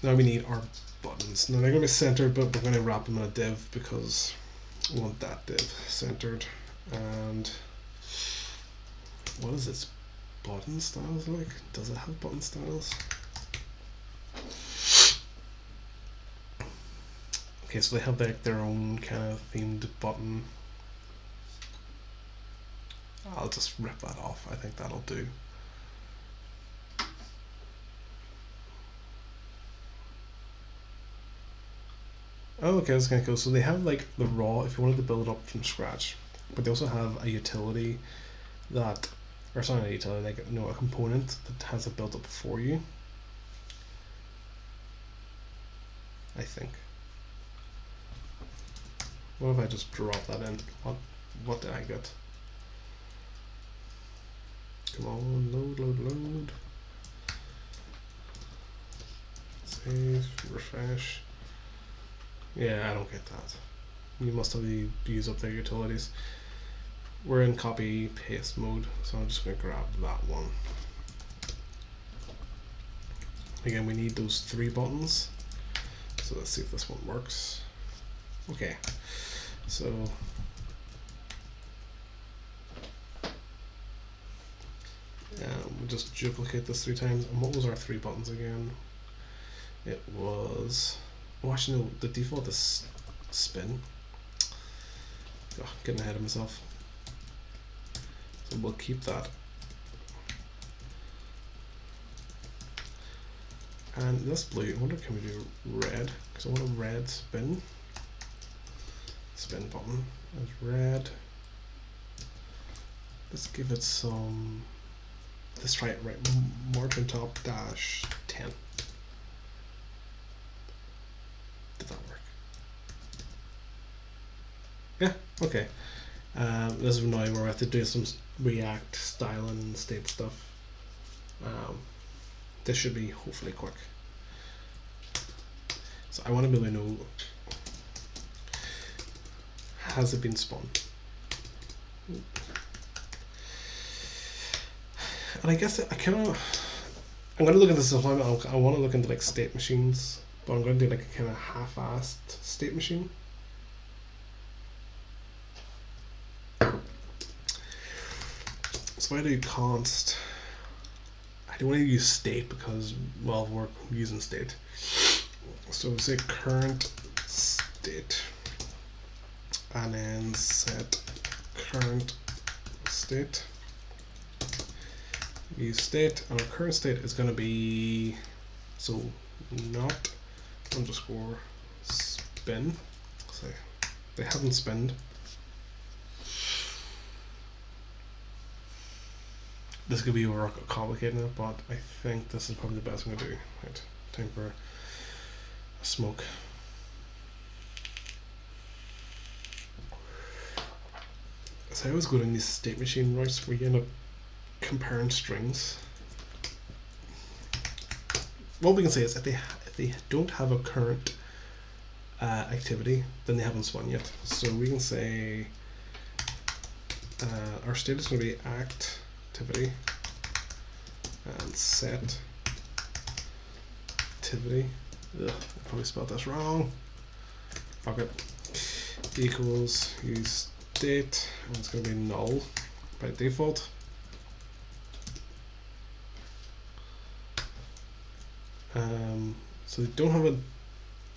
S1: Now we need our buttons. Now they're going to be centered, but we're going to wrap them in a div because we want that div centered. And what is its button styles like? Does it have button styles? Okay, so they have like their own kind of themed button. I'll just rip that off. I think that'll do. Oh, okay, that's kind of cool. So they have like the raw, if you wanted to build it up from scratch, but they also have a utility that, or sorry, not a utility, like, you know, a component that has it built up for you. I think. What if I just drop that in? What did I get? Come on, load. Save, refresh. Yeah, I don't get that. You must have used up their utilities. We're in copy paste mode, so I'm just going to grab that one. Again, we need those 3 buttons. So let's see if this one works. Okay, so we'll just duplicate this 3 times. And what was our 3 buttons again? It was, oh actually no, the default is spin. Oh, getting ahead of myself. So we'll keep that. And this blue, I wonder can we do red? Because I want a red spin button as red. Let's give it some, let's try it right, margin top dash 10. Did that work? Yeah, okay. This is now where I have to do some React styling and state stuff. This should be hopefully quick. So I want to be able to know, has it been spun? And I guess I'm going to look into this. I want to look into like state machines, but I'm going to do like a kind of half-assed state machine. So I do const. I don't want to use state because, well, we're using state. So say current state, and then set current state. Use state, and our current state is going to be, so not underscore spin. So they haven't spinned. This could be over complicating it, but I think this is probably the best I'm gonna do. Right, time for a smoke. So I always go down these state machine routes where you end up comparing strings. What we can say is if they don't have a current activity, then they haven't spun yet. So we can say our state is going to be activity and set activity. Ugh, I probably spelled this wrong. Fuck it. Equals use state, and it's going to be null by default. So they don't have an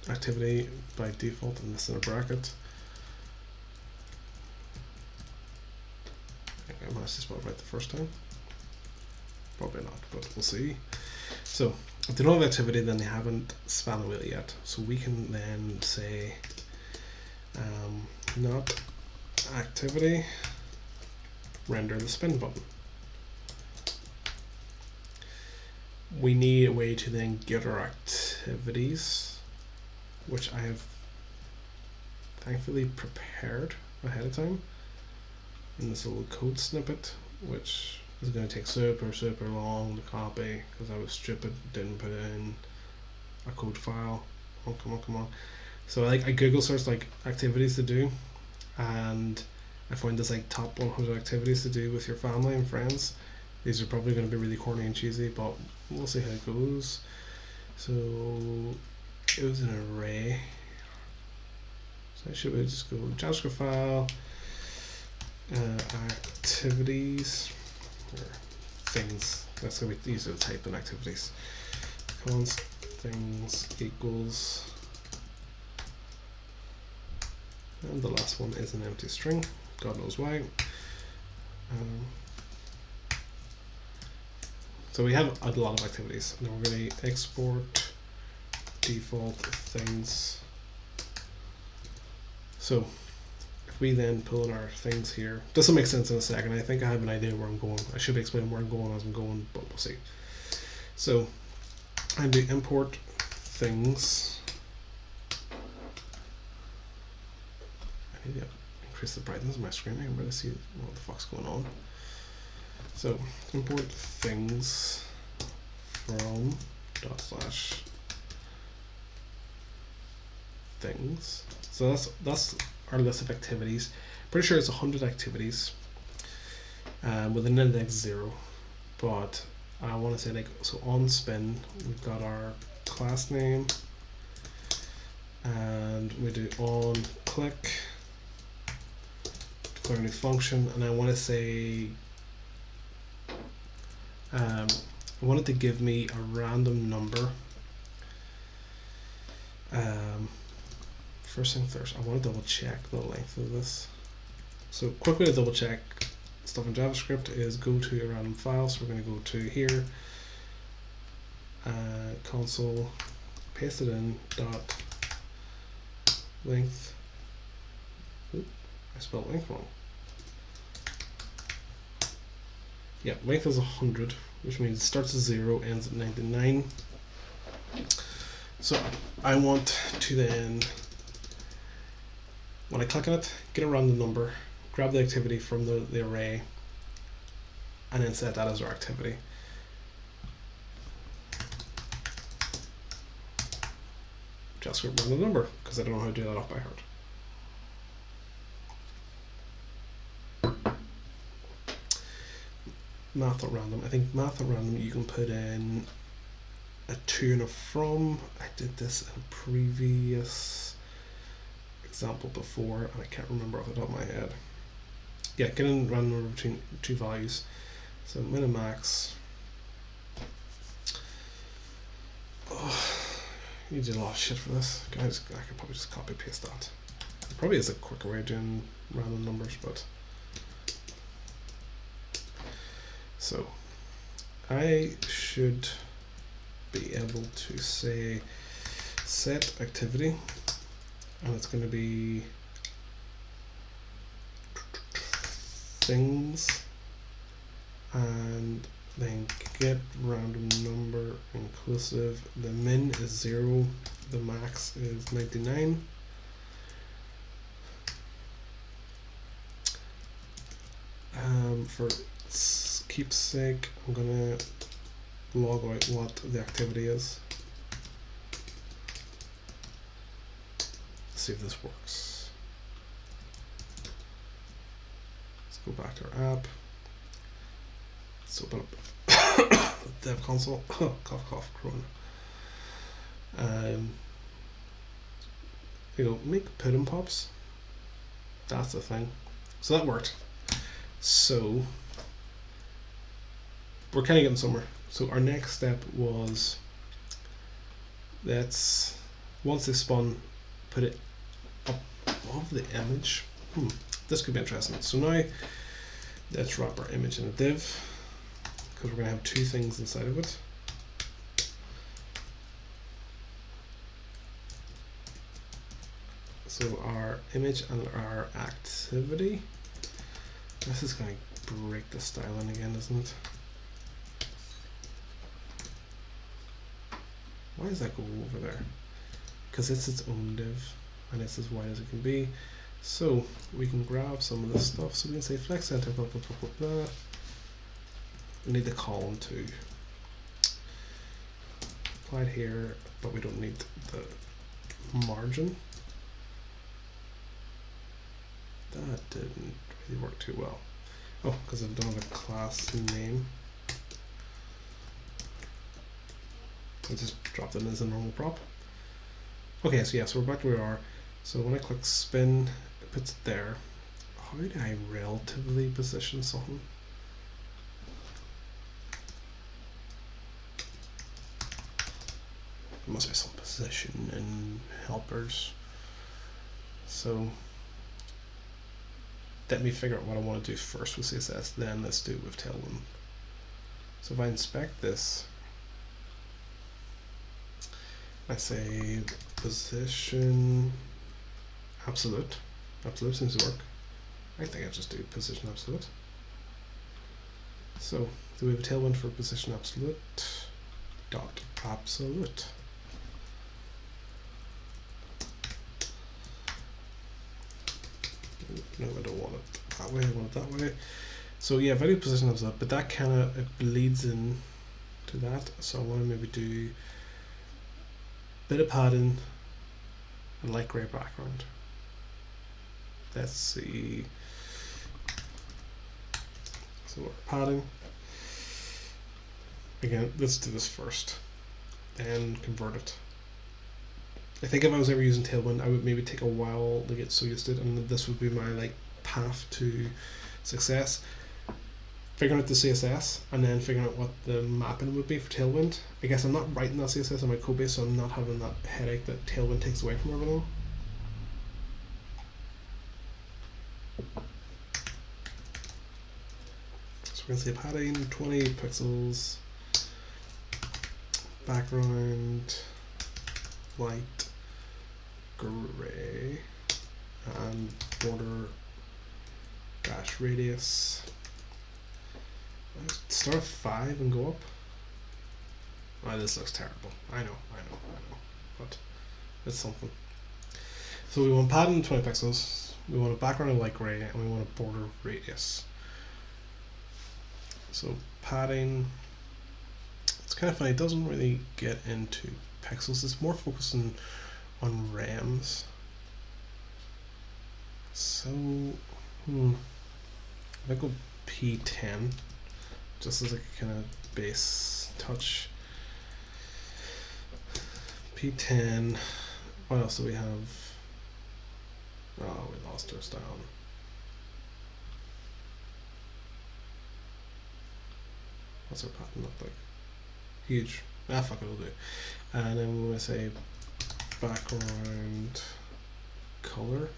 S1: activity by default, and this in a bracket. I think I managed to spell it right the first time. Probably not, but we'll see. So if they don't have activity, then they haven't spun the wheel yet. So we can then say not activity, render the spin button. We need a way to then get our activities, which I have thankfully prepared ahead of time in this little code snippet, which is going to take super long to copy because I was stupid, didn't put in a code file. Oh, come on. So I Google searched like activities to do, and I found this like top 100 activities to do with your family and friends. These are probably going to be really corny and cheesy, but we'll see how it goes. So it was an array. So I should just go JavaScript file, activities, or things. That's going to be easier to type than activities. Const things equals, and the last one is an empty string. God knows why. So we have a lot of activities. Now we're going to export default things. So if we then pull in our things here, this will make sense in a second. I think I have an idea where I'm going. I should explain where I'm going as I'm going, but we'll see. So I do import things. I need to increase the brightness of my screen. I can really see what the fuck's going on. So import things from /things. So that's our list of activities. Pretty sure it's 100 activities with an index 0. But I want to say like, so on spin we've got our class name, and we do on click, declare a new function, and I want to say I wanted to give me a random number. First thing first, I want to double check the length of this. So quick way to double check stuff in JavaScript is go to a random file. So we're going to go to here, console, paste it in, dot length. Oop, I spelled length wrong. Yeah, length is 100, which means it starts at 0, ends at 99. So I want to then, when I click on it, get a random number, grab the activity from the array, and then set that as our activity. JavaScript random number, because I don't know how to do that off by heart. Math at random. I think math at random you can put in a to and a from. I did this in a previous example before and I can't remember off the top of my head. Yeah, get in random number between two values. So min and max. Oh, you did a lot of shit for this. I could probably just copy paste that. It probably is a quicker way of doing random numbers, but so I should be able to say set activity and it's going to be things, and then get random number inclusive. The min is 0, the max is 99. For keepsake, I'm gonna log out what the activity is. Let's see if this works. Let's go back to our app. Let's open up the dev console. Cough, cough, Corona. You know, make pudding pops. That's the thing. So that worked. So we're kind of getting somewhere. So our next step was, let's, once they spun, put it up above the image. This could be interesting. So now let's wrap our image in a div, because we're going to have two things inside of it. So our image and our activity. This is going to break the styling again, isn't it? Why does that go over there? Because it's its own div, and it's as wide as it can be. So we can grab some of this stuff. So we can say flex center, blah, blah, blah, blah, blah. We need the column too. Applied here, but we don't need the margin. That didn't really work too well. Oh, because I've done a class name. I just dropped it as a normal prop. Okay, so yeah, so we're back to where we are. So when I click spin, it puts it there. How do I relatively position something? There must be some position and helpers. So let me figure out what I want to do first with CSS, then let's do it with Tailwind. So if I inspect this, I say position absolute. Absolute seems to work. I think I just do position absolute. So do we have a Tailwind for position absolute? Dot absolute. No, I don't want it that way, I want it that way. So yeah, if I do position absolute, but that kind of, it bleeds in to that. So I want to maybe do a bit of padding and light grey background. Let's see. So we're padding. Again, let's do this first, then convert it. I think if I was ever using Tailwind, I would maybe take a while to get so used to it, and this would be my like path to success. Figuring out the CSS and then figuring out what the mapping would be for Tailwind. I guess I'm not writing that CSS on my code base, so I'm not having that headache that Tailwind takes away from everything. So we're going to say padding 20 pixels, background light gray, and border dash radius. Start at 5 and go up. Oh, this looks terrible. I know, but it's something. So we want padding 20 pixels, we want a background of light gray, and we want a border radius. So padding, it's kind of funny, it doesn't really get into pixels, it's more focusing on rems. So, if I go P10, just as a kind of base touch. P10, what else do we have? Oh, we lost our style. What's our pattern look like? Huge. Ah, fuck it, will do. And then we're going to say background color.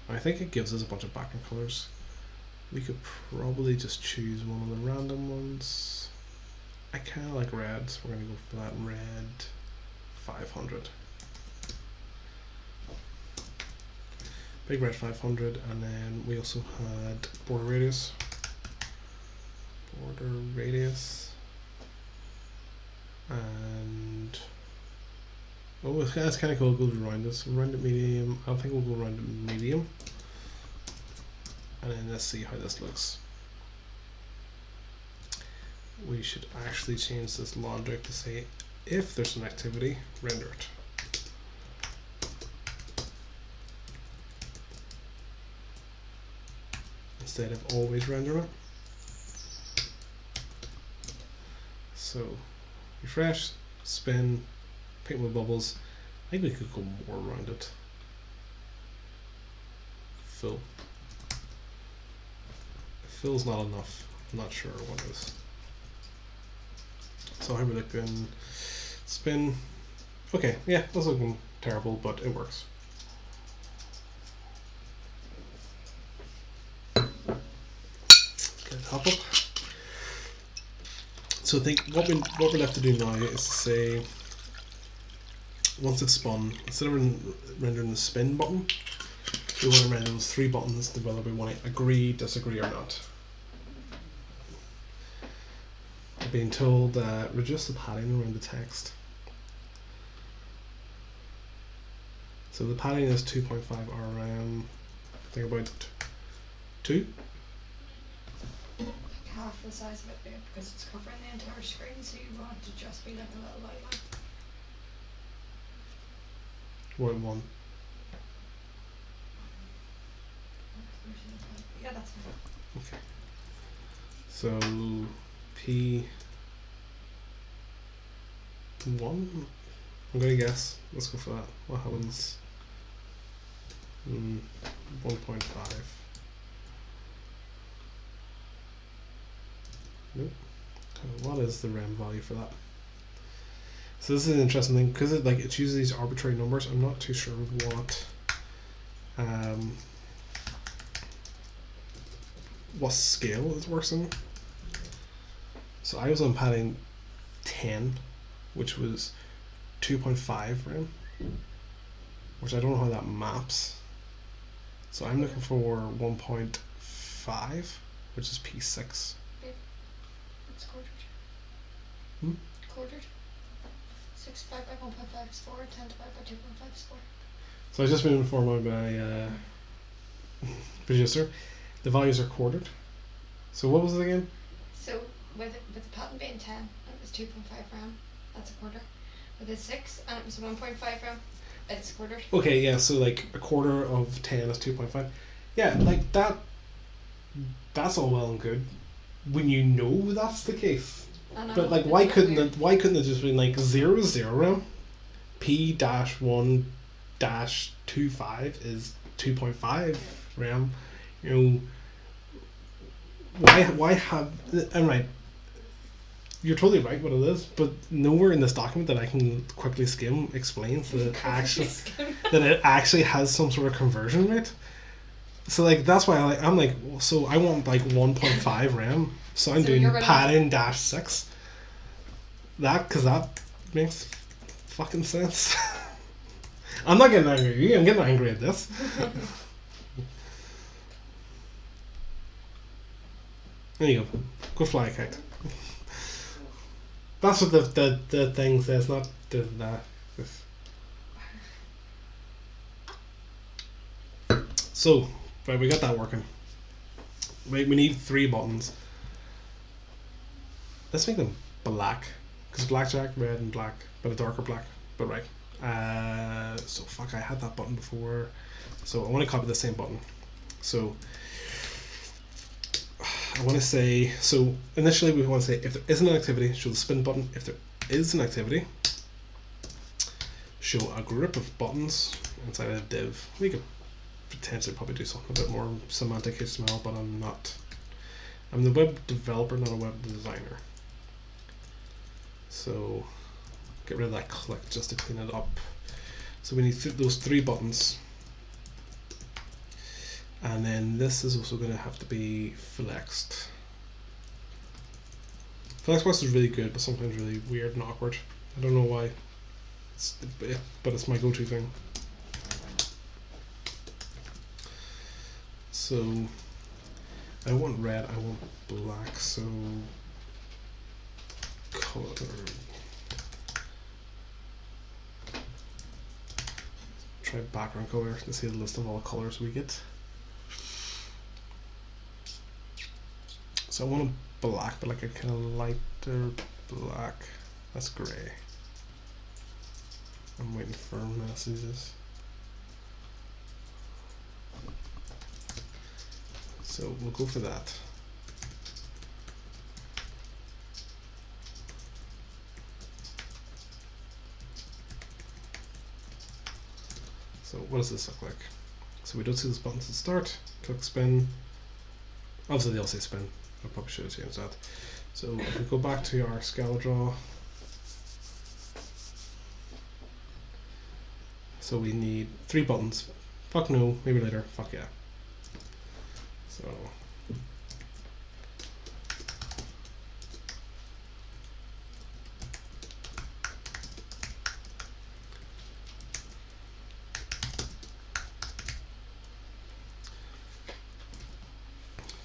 S1: I think it gives us a bunch of background colors. We could probably just choose one of the random ones. I kind of like red, so we're going to go for that red 500. big red 500, and then we also had border radius. And oh, it's kind of cool. Go around this, around it medium. I think we'll go around it medium, and then let's see how this looks. We should actually change this logic to say if there's an activity, render it. Instead of always render it. So refresh, spin, paint with bubbles. I think we could go more around it. Fill. Fill's not enough. I'm not sure what it is. So how we looking? Spin. Okay, yeah, that's looking terrible, but it works. Get top up. So I think what we're left to do now is to say, once it's spun, instead of rendering the spin button, we want to render those 3 buttons to whether we want to agree, disagree, or not. I've been told reduce the padding around the text. So the padding is 2.5 rm. I think about 2.
S2: Half the size of it, because it's covering the entire screen, so you want it to just be like a little outline.
S1: What one?
S2: Yeah, that's fine.
S1: Okay. So P1. I'm gonna guess. Let's go for that. What happens? 1.5. Nope. What is the rem value for that? So this is an interesting thing because it uses these arbitrary numbers. I'm not too sure what scale it works in. So I was on padding 10, which was 2.5 rem, which I don't know how that maps. So I'm looking for 1.5, which is P6.
S2: It's quartered.
S1: Hmm?
S2: Quartered. 6 divided by 1.5 is 4, 10 divided by 2.5 is 4.
S1: So I've just been informed by producer. The values are quartered. So what was it again?
S2: So with the pattern being 10, and it was 2.5 rem, that's a quarter. With a 6, and it was 1.5 rem, it's quartered.
S1: Okay, yeah, so like a quarter of 10 is 2.5. Yeah, like that's all well and good when you know that's the case. But like why couldn't it just been like 0 0 rem? P-1-25 is 2.5 rem. You know, why have, I'm right, you're totally right what it is, but nowhere in this document that I can quickly skim explains that it actually has some sort of conversion rate. So like that's why I'm like, so I want like 1.5 rem, so I'm doing padding -6. Because that makes fucking sense. I'm not getting angry at you, I'm getting angry at this. There you go. Go fly a kite. That's what the thing says, not that. So, right, we got that working. We need 3 buttons. Let's make them black. Because blackjack, red and black, but a darker black. But right. So fuck, I had that button before. So I want to copy the same button. So I want to say, so initially we want to say if there isn't an activity, show the spin button. If there is an activity, show a group of buttons inside a div. We could potentially probably do something a bit more semantic HTML, but I'm the web developer, not a web designer. So get rid of that click just to clean it up. So we need those 3 buttons. And then this is also going to have to be flexed. Flexbox is really good, but sometimes really weird and awkward. I don't know why, but it's my go-to thing. So I want red, I want black, so color. Try background color to see the list of all colors we get. So I want a black, but like a kind of lighter black. That's grey. I'm waiting for messages. So we'll go for that. So what does this look like? So we don't see this button to start. Click spin. Obviously they'll say spin. I probably should have changed that. So if we go back to our scale draw. So we need 3 buttons. Fuck no, maybe later. Fuck yeah. So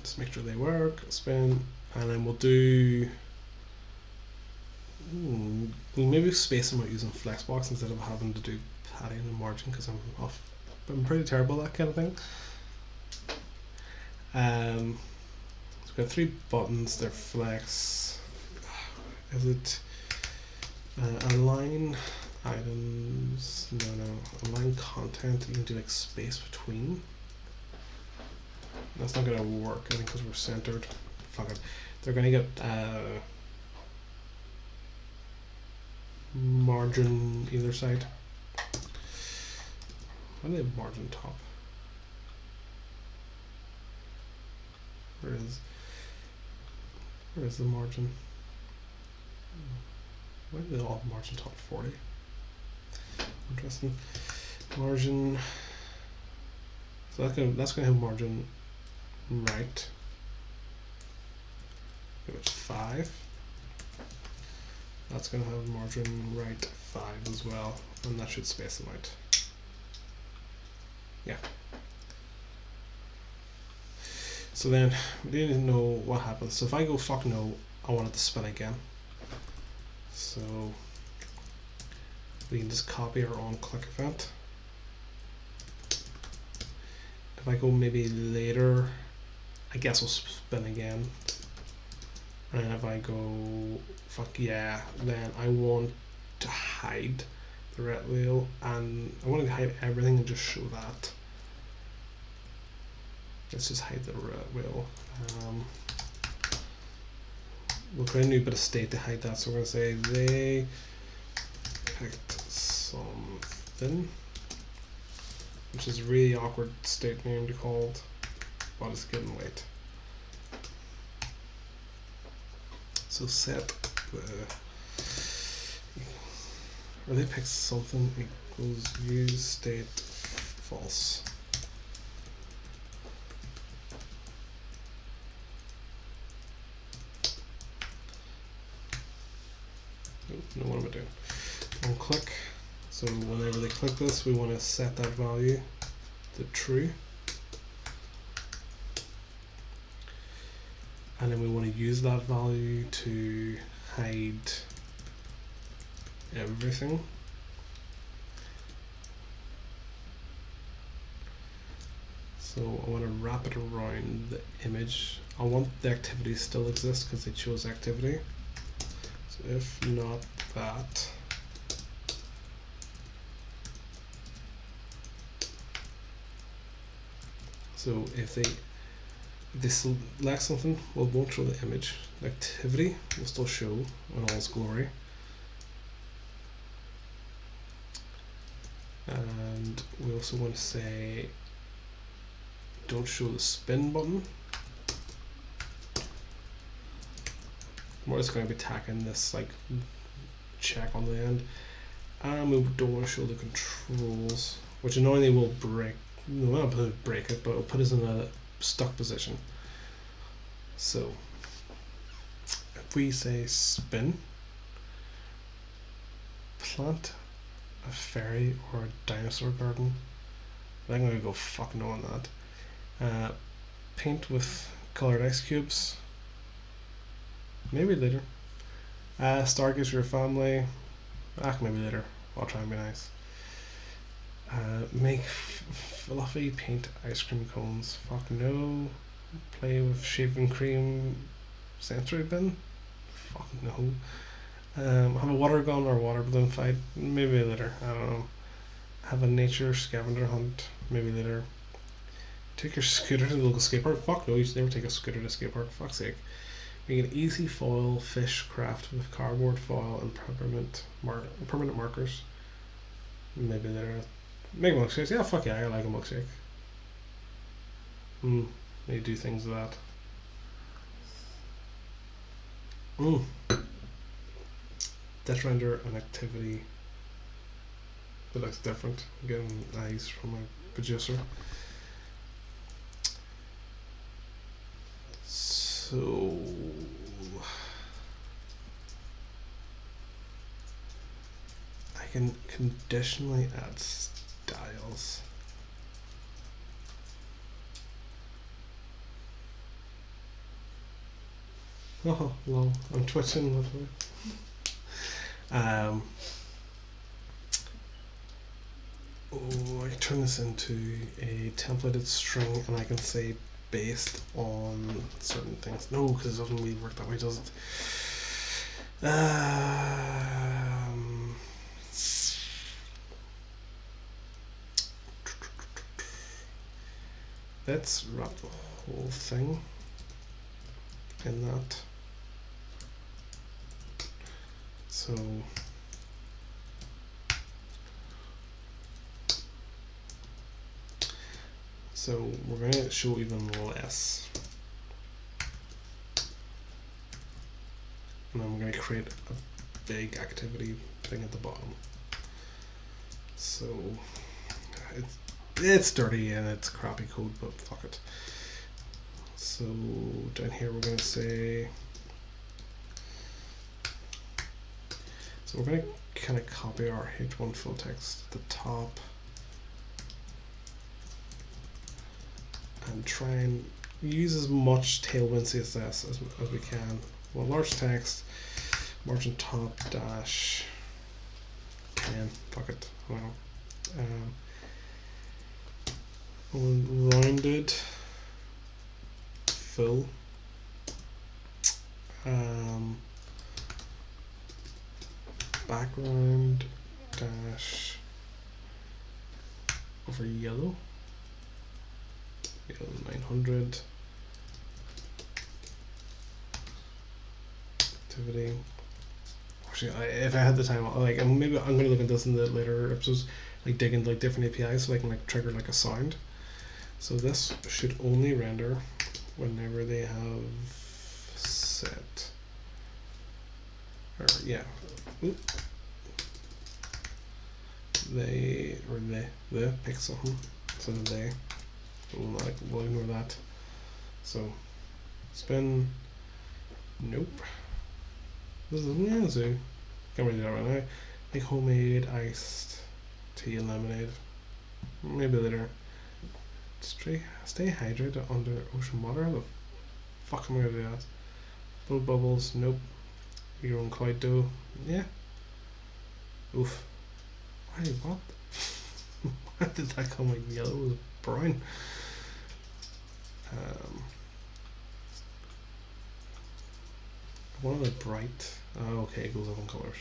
S1: just make sure they work. Spin, and then we'll do. We'll maybe space them out using Flexbox instead of having to do padding and margin because I'm pretty terrible at that kind of thing. So we've got 3 buttons. They're flex. Is it align items? No. Align content. You can do like space between. That's not gonna work. I think because we're centered. Fuck it. They're gonna get margin either side. Why do they have margin top? Where is the margin? Why do they all have margin top 40? Interesting. Margin. So that's gonna have margin right. Give it 5. That's going to have margin right 5 as well, and that should space them out. Yeah. So then we didn't know what happens. So if I go fuck no, I want it to spin again. So we can just copy our own click event. If I go maybe later, I guess we'll spin again. And if I go fuck yeah, then I want to hide the red wheel, and I want to hide everything and just show that. Let's just hide the red wheel. We'll create a new bit of state to hide that, so we're going to say they picked something, which is a really awkward state name to call, but it's getting late. So set the, or they pick something equals use state false. Nope, no, what am I doing? On click. So whenever they click this, we want to set that value to true. And then we want to use that value to hide everything. So I want to wrap it around the image. I want the activity to still exist because they chose activity. So if not that, so if they select something, well, it won't show the image. The activity will still show in all its glory. And we also want to say don't show the spin button. We're just going to be tacking this like check on the end. And we don't want to show the controls, which annoyingly will break. No, not break it, but it'll put us in a stuck position. So if we say spin, plant a fairy or a dinosaur garden, I'm going to go fuck no on that. paint with colored ice cubes. Maybe later. Stargaze your family. Maybe later. I'll try and be nice. Make fluffy paint ice cream cones. Fuck no. Play with shaving cream sensory bin. Fuck no. Have a water gun or water balloon fight. Maybe later. I don't know. Have a nature scavenger hunt. Maybe later. Take your scooter to the local skate park. Fuck no, you should never take a scooter to a skate park. Fuck's sake. Make an easy foil fish craft with cardboard foil and permanent markers. Maybe later. Make milkshakes. Yeah, fuck yeah, I like a milkshake. They do things with that. Let's render an activity that looks different. I'm getting eyes from my producer. So I can conditionally add styles. Oh, lol. I'm twitching literally. I turn this into a templated string and I can say based on certain things. No, because it doesn't really work that way, does it? Let's wrap the whole thing in that. So we're going to show even less. And I'm going to create a big activity thing at the bottom. So it's dirty and it's crappy code, but fuck it. So down here we're going to say, so we're going to kind of copy our H1 full text at the top and try and use as much Tailwind CSS as we can. Well, large text, margin top dash 10, fuck it, I don't know. Rounded fill, background dash over yellow 900 activity. Actually, if I had the time, maybe I'm gonna look at this in the later episodes, like dig into like different APIs so I can like trigger like a sound. So this should only render whenever they have set, or yeah, they or the pick something. So they. We'll ignore that. So spin. Nope. This is so can't really do that right now. Make homemade iced tea and lemonade. Maybe later. Stay hydrated under ocean water. How the fuck am I gonna do that? Blow bubbles. Nope. Your own cloud dough. Yeah. Oof. Why? What? Why did that come like yellow? It was brown. One of the bright. Okay, it goes up in colors.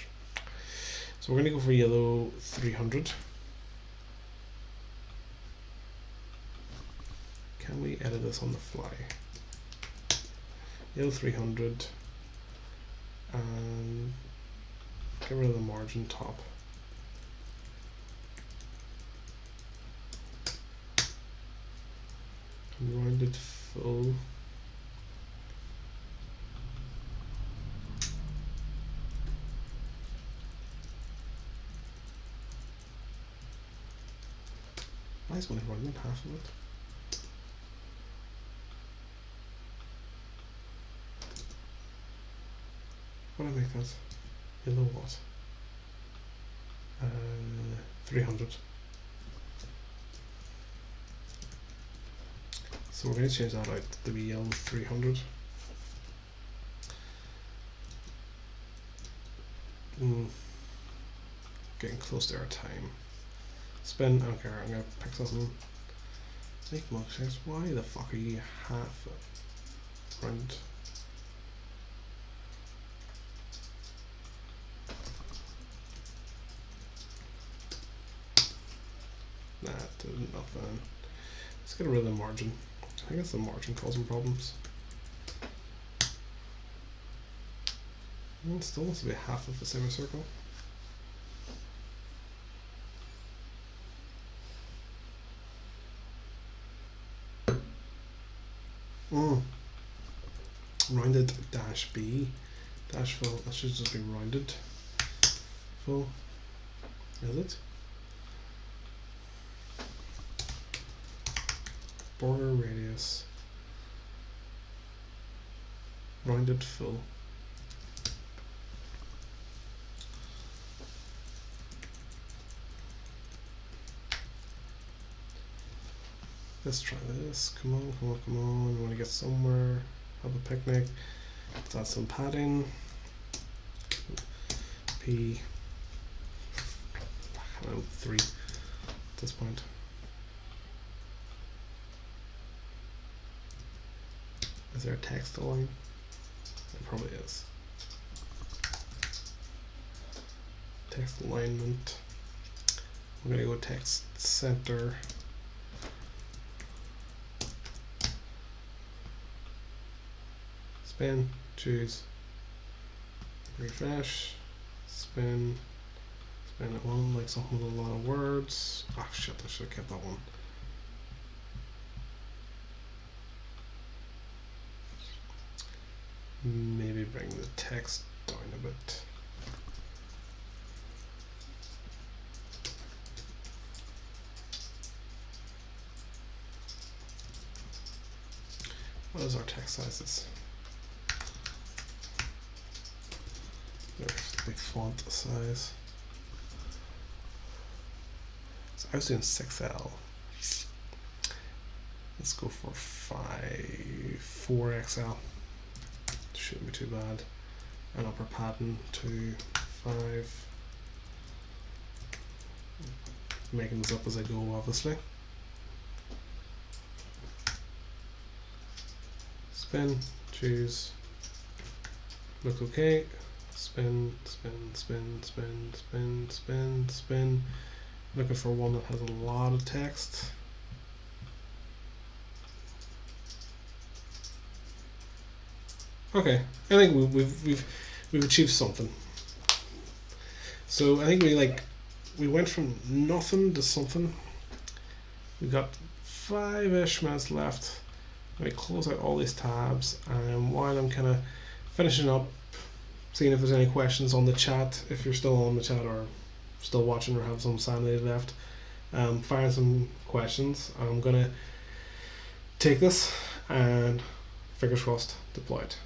S1: So we're going to go for yellow 300. Can we edit this on the fly? Yellow 300 and get rid of the margin top. Rounded fill. Why is only rounded half of it? What do I make that? Yellow what? 300. So So we're going to change that out to be yellow 300. Getting close to our time. Spin, I don't care, I'm going to pick something. Make milkshakes, why the fuck are you half round? Nah, did nothing. Let's get rid of the margin. I think it's the margin causing problems. And it still wants to be half of a semicircle. Rounded dash B. Dash full, that should just be rounded. Full. Is it? Border radius. Rounded full. Let's try this. Come on, come on, come on. We want to get somewhere. Have a picnic. Let's add some padding. P. I don't know, 3 at this point. Is there a text align? There probably is. Text alignment. We're going to go text center. Spin, choose, refresh, spin, spin it one, like something with a lot of words. Oh shit, I should have kept that one. Maybe bring the text down a bit. What is our text sizes? There's the big font size. So I was doing 6L. Let's go for 4XL. Shouldn't be too bad. And upper padding to 5. Making this up as I go, obviously. Spin, choose, look okay. Spin, spin, spin, spin, spin, spin, spin. Looking for one that has a lot of text. Okay, I think we've achieved something. So I think we went from nothing to something. We've got 5-ish minutes left. Let me close out all these tabs, and while I'm kind of finishing up, seeing if there's any questions on the chat, if you're still on the chat or still watching or have some sanity left, fire some questions. I'm gonna take this and fingers crossed deploy it.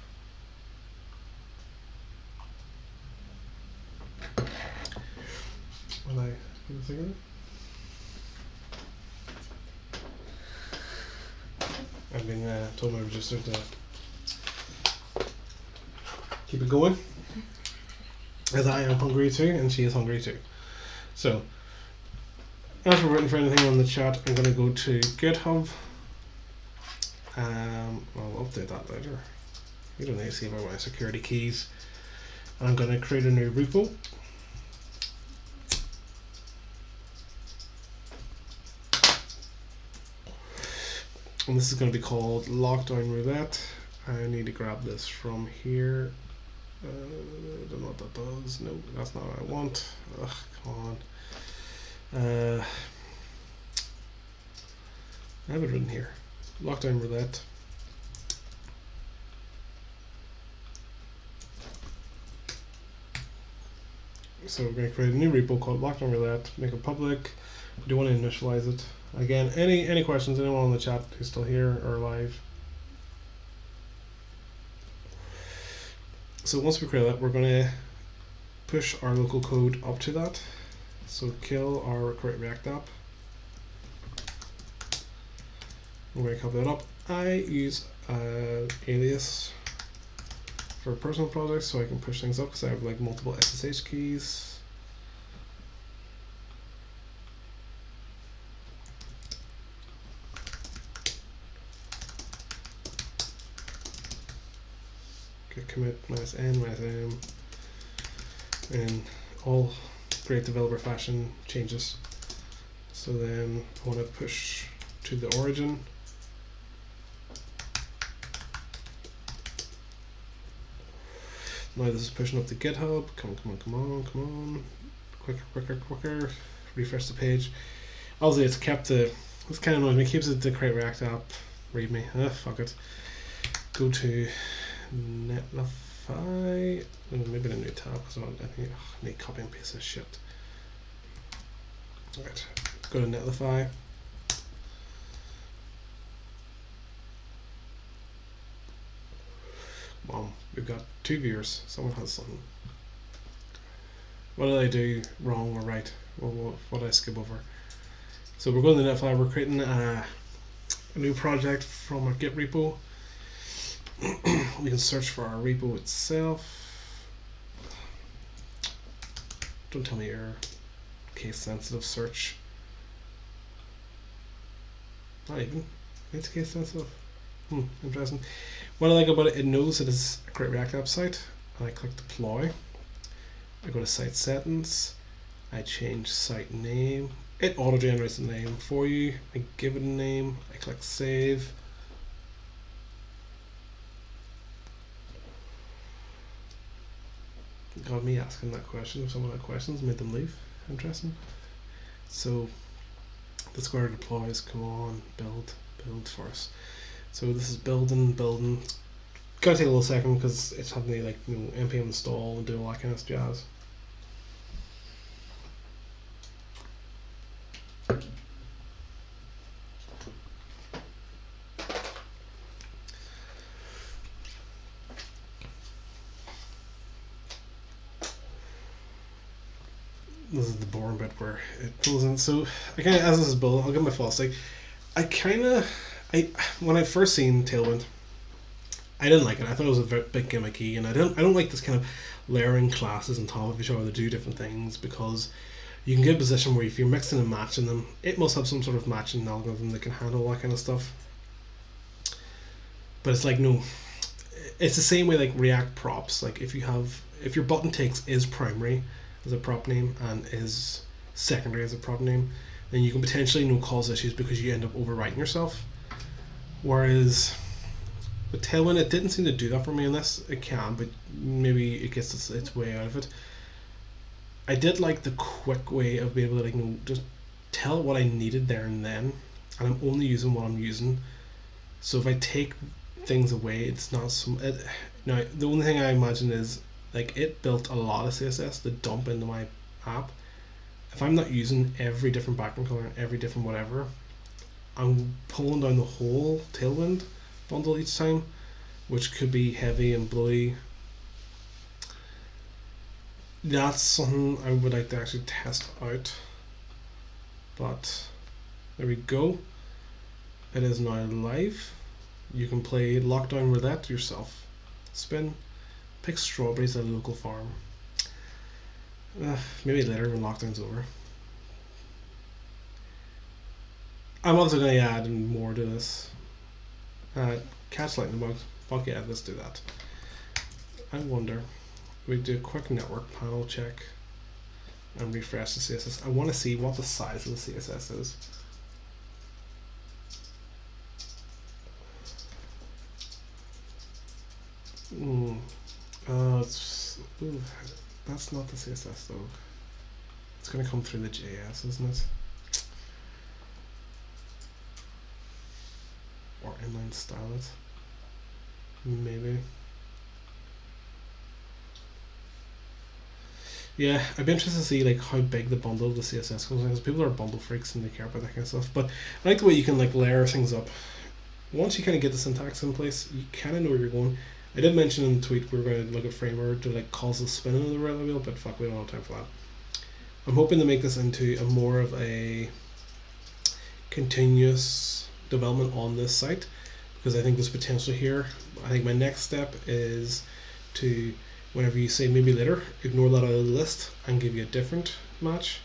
S1: Will I do the thing? I've been told my register to keep it going, as I am hungry too, and she is hungry too. So, as we're waiting for anything on the chat, I'm going to go to GitHub. I'll update that later. You don't need to see about my security keys. I'm going to create a new repo. And this is going to be called Lockdown Roulette. I need to grab this from here. I don't know what that does. No, that's not what I want. Ugh, come on. I have it written here. Lockdown Roulette. So we're going to create a new repo called Lockdown Roulette. Make it public. We do want to initialize it. Again, any questions? Anyone on the chat who's still here or live? So once we create that, we're going to push our local code up to that. So kill our create React app. We're going to copy that up, I use alias for personal projects so I can push things up because I have like multiple SSH keys. Git commit -n -m, and all great developer fashion changes. So then I want to push to the origin. Now this is pushing up to GitHub. Come on. Quicker. Refresh the page. Obviously it's kept the, this kind of annoys me, it keeps it the create React app readme. Fuck it. Go to Netlify. Maybe in a new tab because I need copy and paste this shit. Alright, go to Netlify. We've got 2 viewers. Someone has something. What did I do wrong or right? What did I skip over? So we're going to Netlify. We're creating a new project from our Git repo. We can search for our repo itself. Don't tell me you're case sensitive search. Not even. It's case sensitive. Interesting. What I like about it, it knows it is a Create React App site, and I click deploy. I go to site settings, I change site name, it auto generates the name for you, I give it a name, I click save. Got me asking that question, some of the questions made them leave. Interesting. So the square deploys, come on, build first. So this is building. Gotta take a little second because it's having to npm install and do all that kind of jazz. This is the boring bit where it pulls in. So again, as this is built, I'll give my false like. When I first seen Tailwind, I didn't like it. I thought it was a bit gimmicky, and I don't like this kind of layering classes on top of each other to do different things, because you can get a position where if you're mixing and matching them, it must have some sort of matching algorithm that can handle that kind of stuff. But it's like, no, it's the same way like React props. Like if your button takes is primary as a prop name and is secondary as a prop name, then you can potentially cause issues because you end up overwriting yourself. Whereas with Tailwind, it didn't seem to do that for me in this. It can, but maybe it gets its way out of it. I did like the quick way of being able to just tell what I needed there and then, and I'm only using what I'm using. So if I take things away, it's not some. Now the only thing I imagine is like it built a lot of CSS to dump into my app. If I'm not using every different background color and every different whatever, I'm pulling down the whole Tailwind bundle each time, which could be heavy and blowy. That's something I would like to actually test out. But there we go. It is now live. You can play Lockdown Roulette yourself. Spin, pick strawberries at a local farm. Maybe later when lockdown's over. I'm also going to add in more to this. Catch lightning bugs. Fuck yeah, let's do that. I wonder, we do a quick network panel check and refresh the CSS. I want to see what the size of the CSS is. That's not the CSS though. It's going to come through the JS, isn't it? Or inline style it. Maybe. Yeah, I'd be interested to see like how big the bundle of the CSS goes, because people are bundle freaks and they care about that kind of stuff. But I like the way you can like layer things up. Once you kind of get the syntax in place, you kind of know where you're going. I did mention in the tweet we were going to look at Framer to like cause the spin into the roulette wheel, but fuck, we don't have time for that. I'm hoping to make this into a more of a continuous development on this site, because I think there's potential here. I think my next step is to, whenever you say maybe later, ignore that out of the list and give you a different match.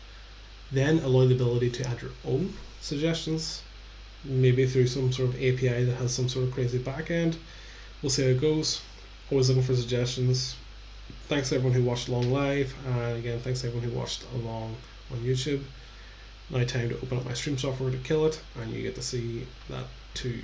S1: Then allow the ability to add your own suggestions, maybe through some sort of API that has some sort of crazy backend. We'll see how it goes. Always looking for suggestions. Thanks to everyone who watched along live, and again, thanks to everyone who watched along on YouTube. Now time to open up my stream software to kill it, and you get to see that too.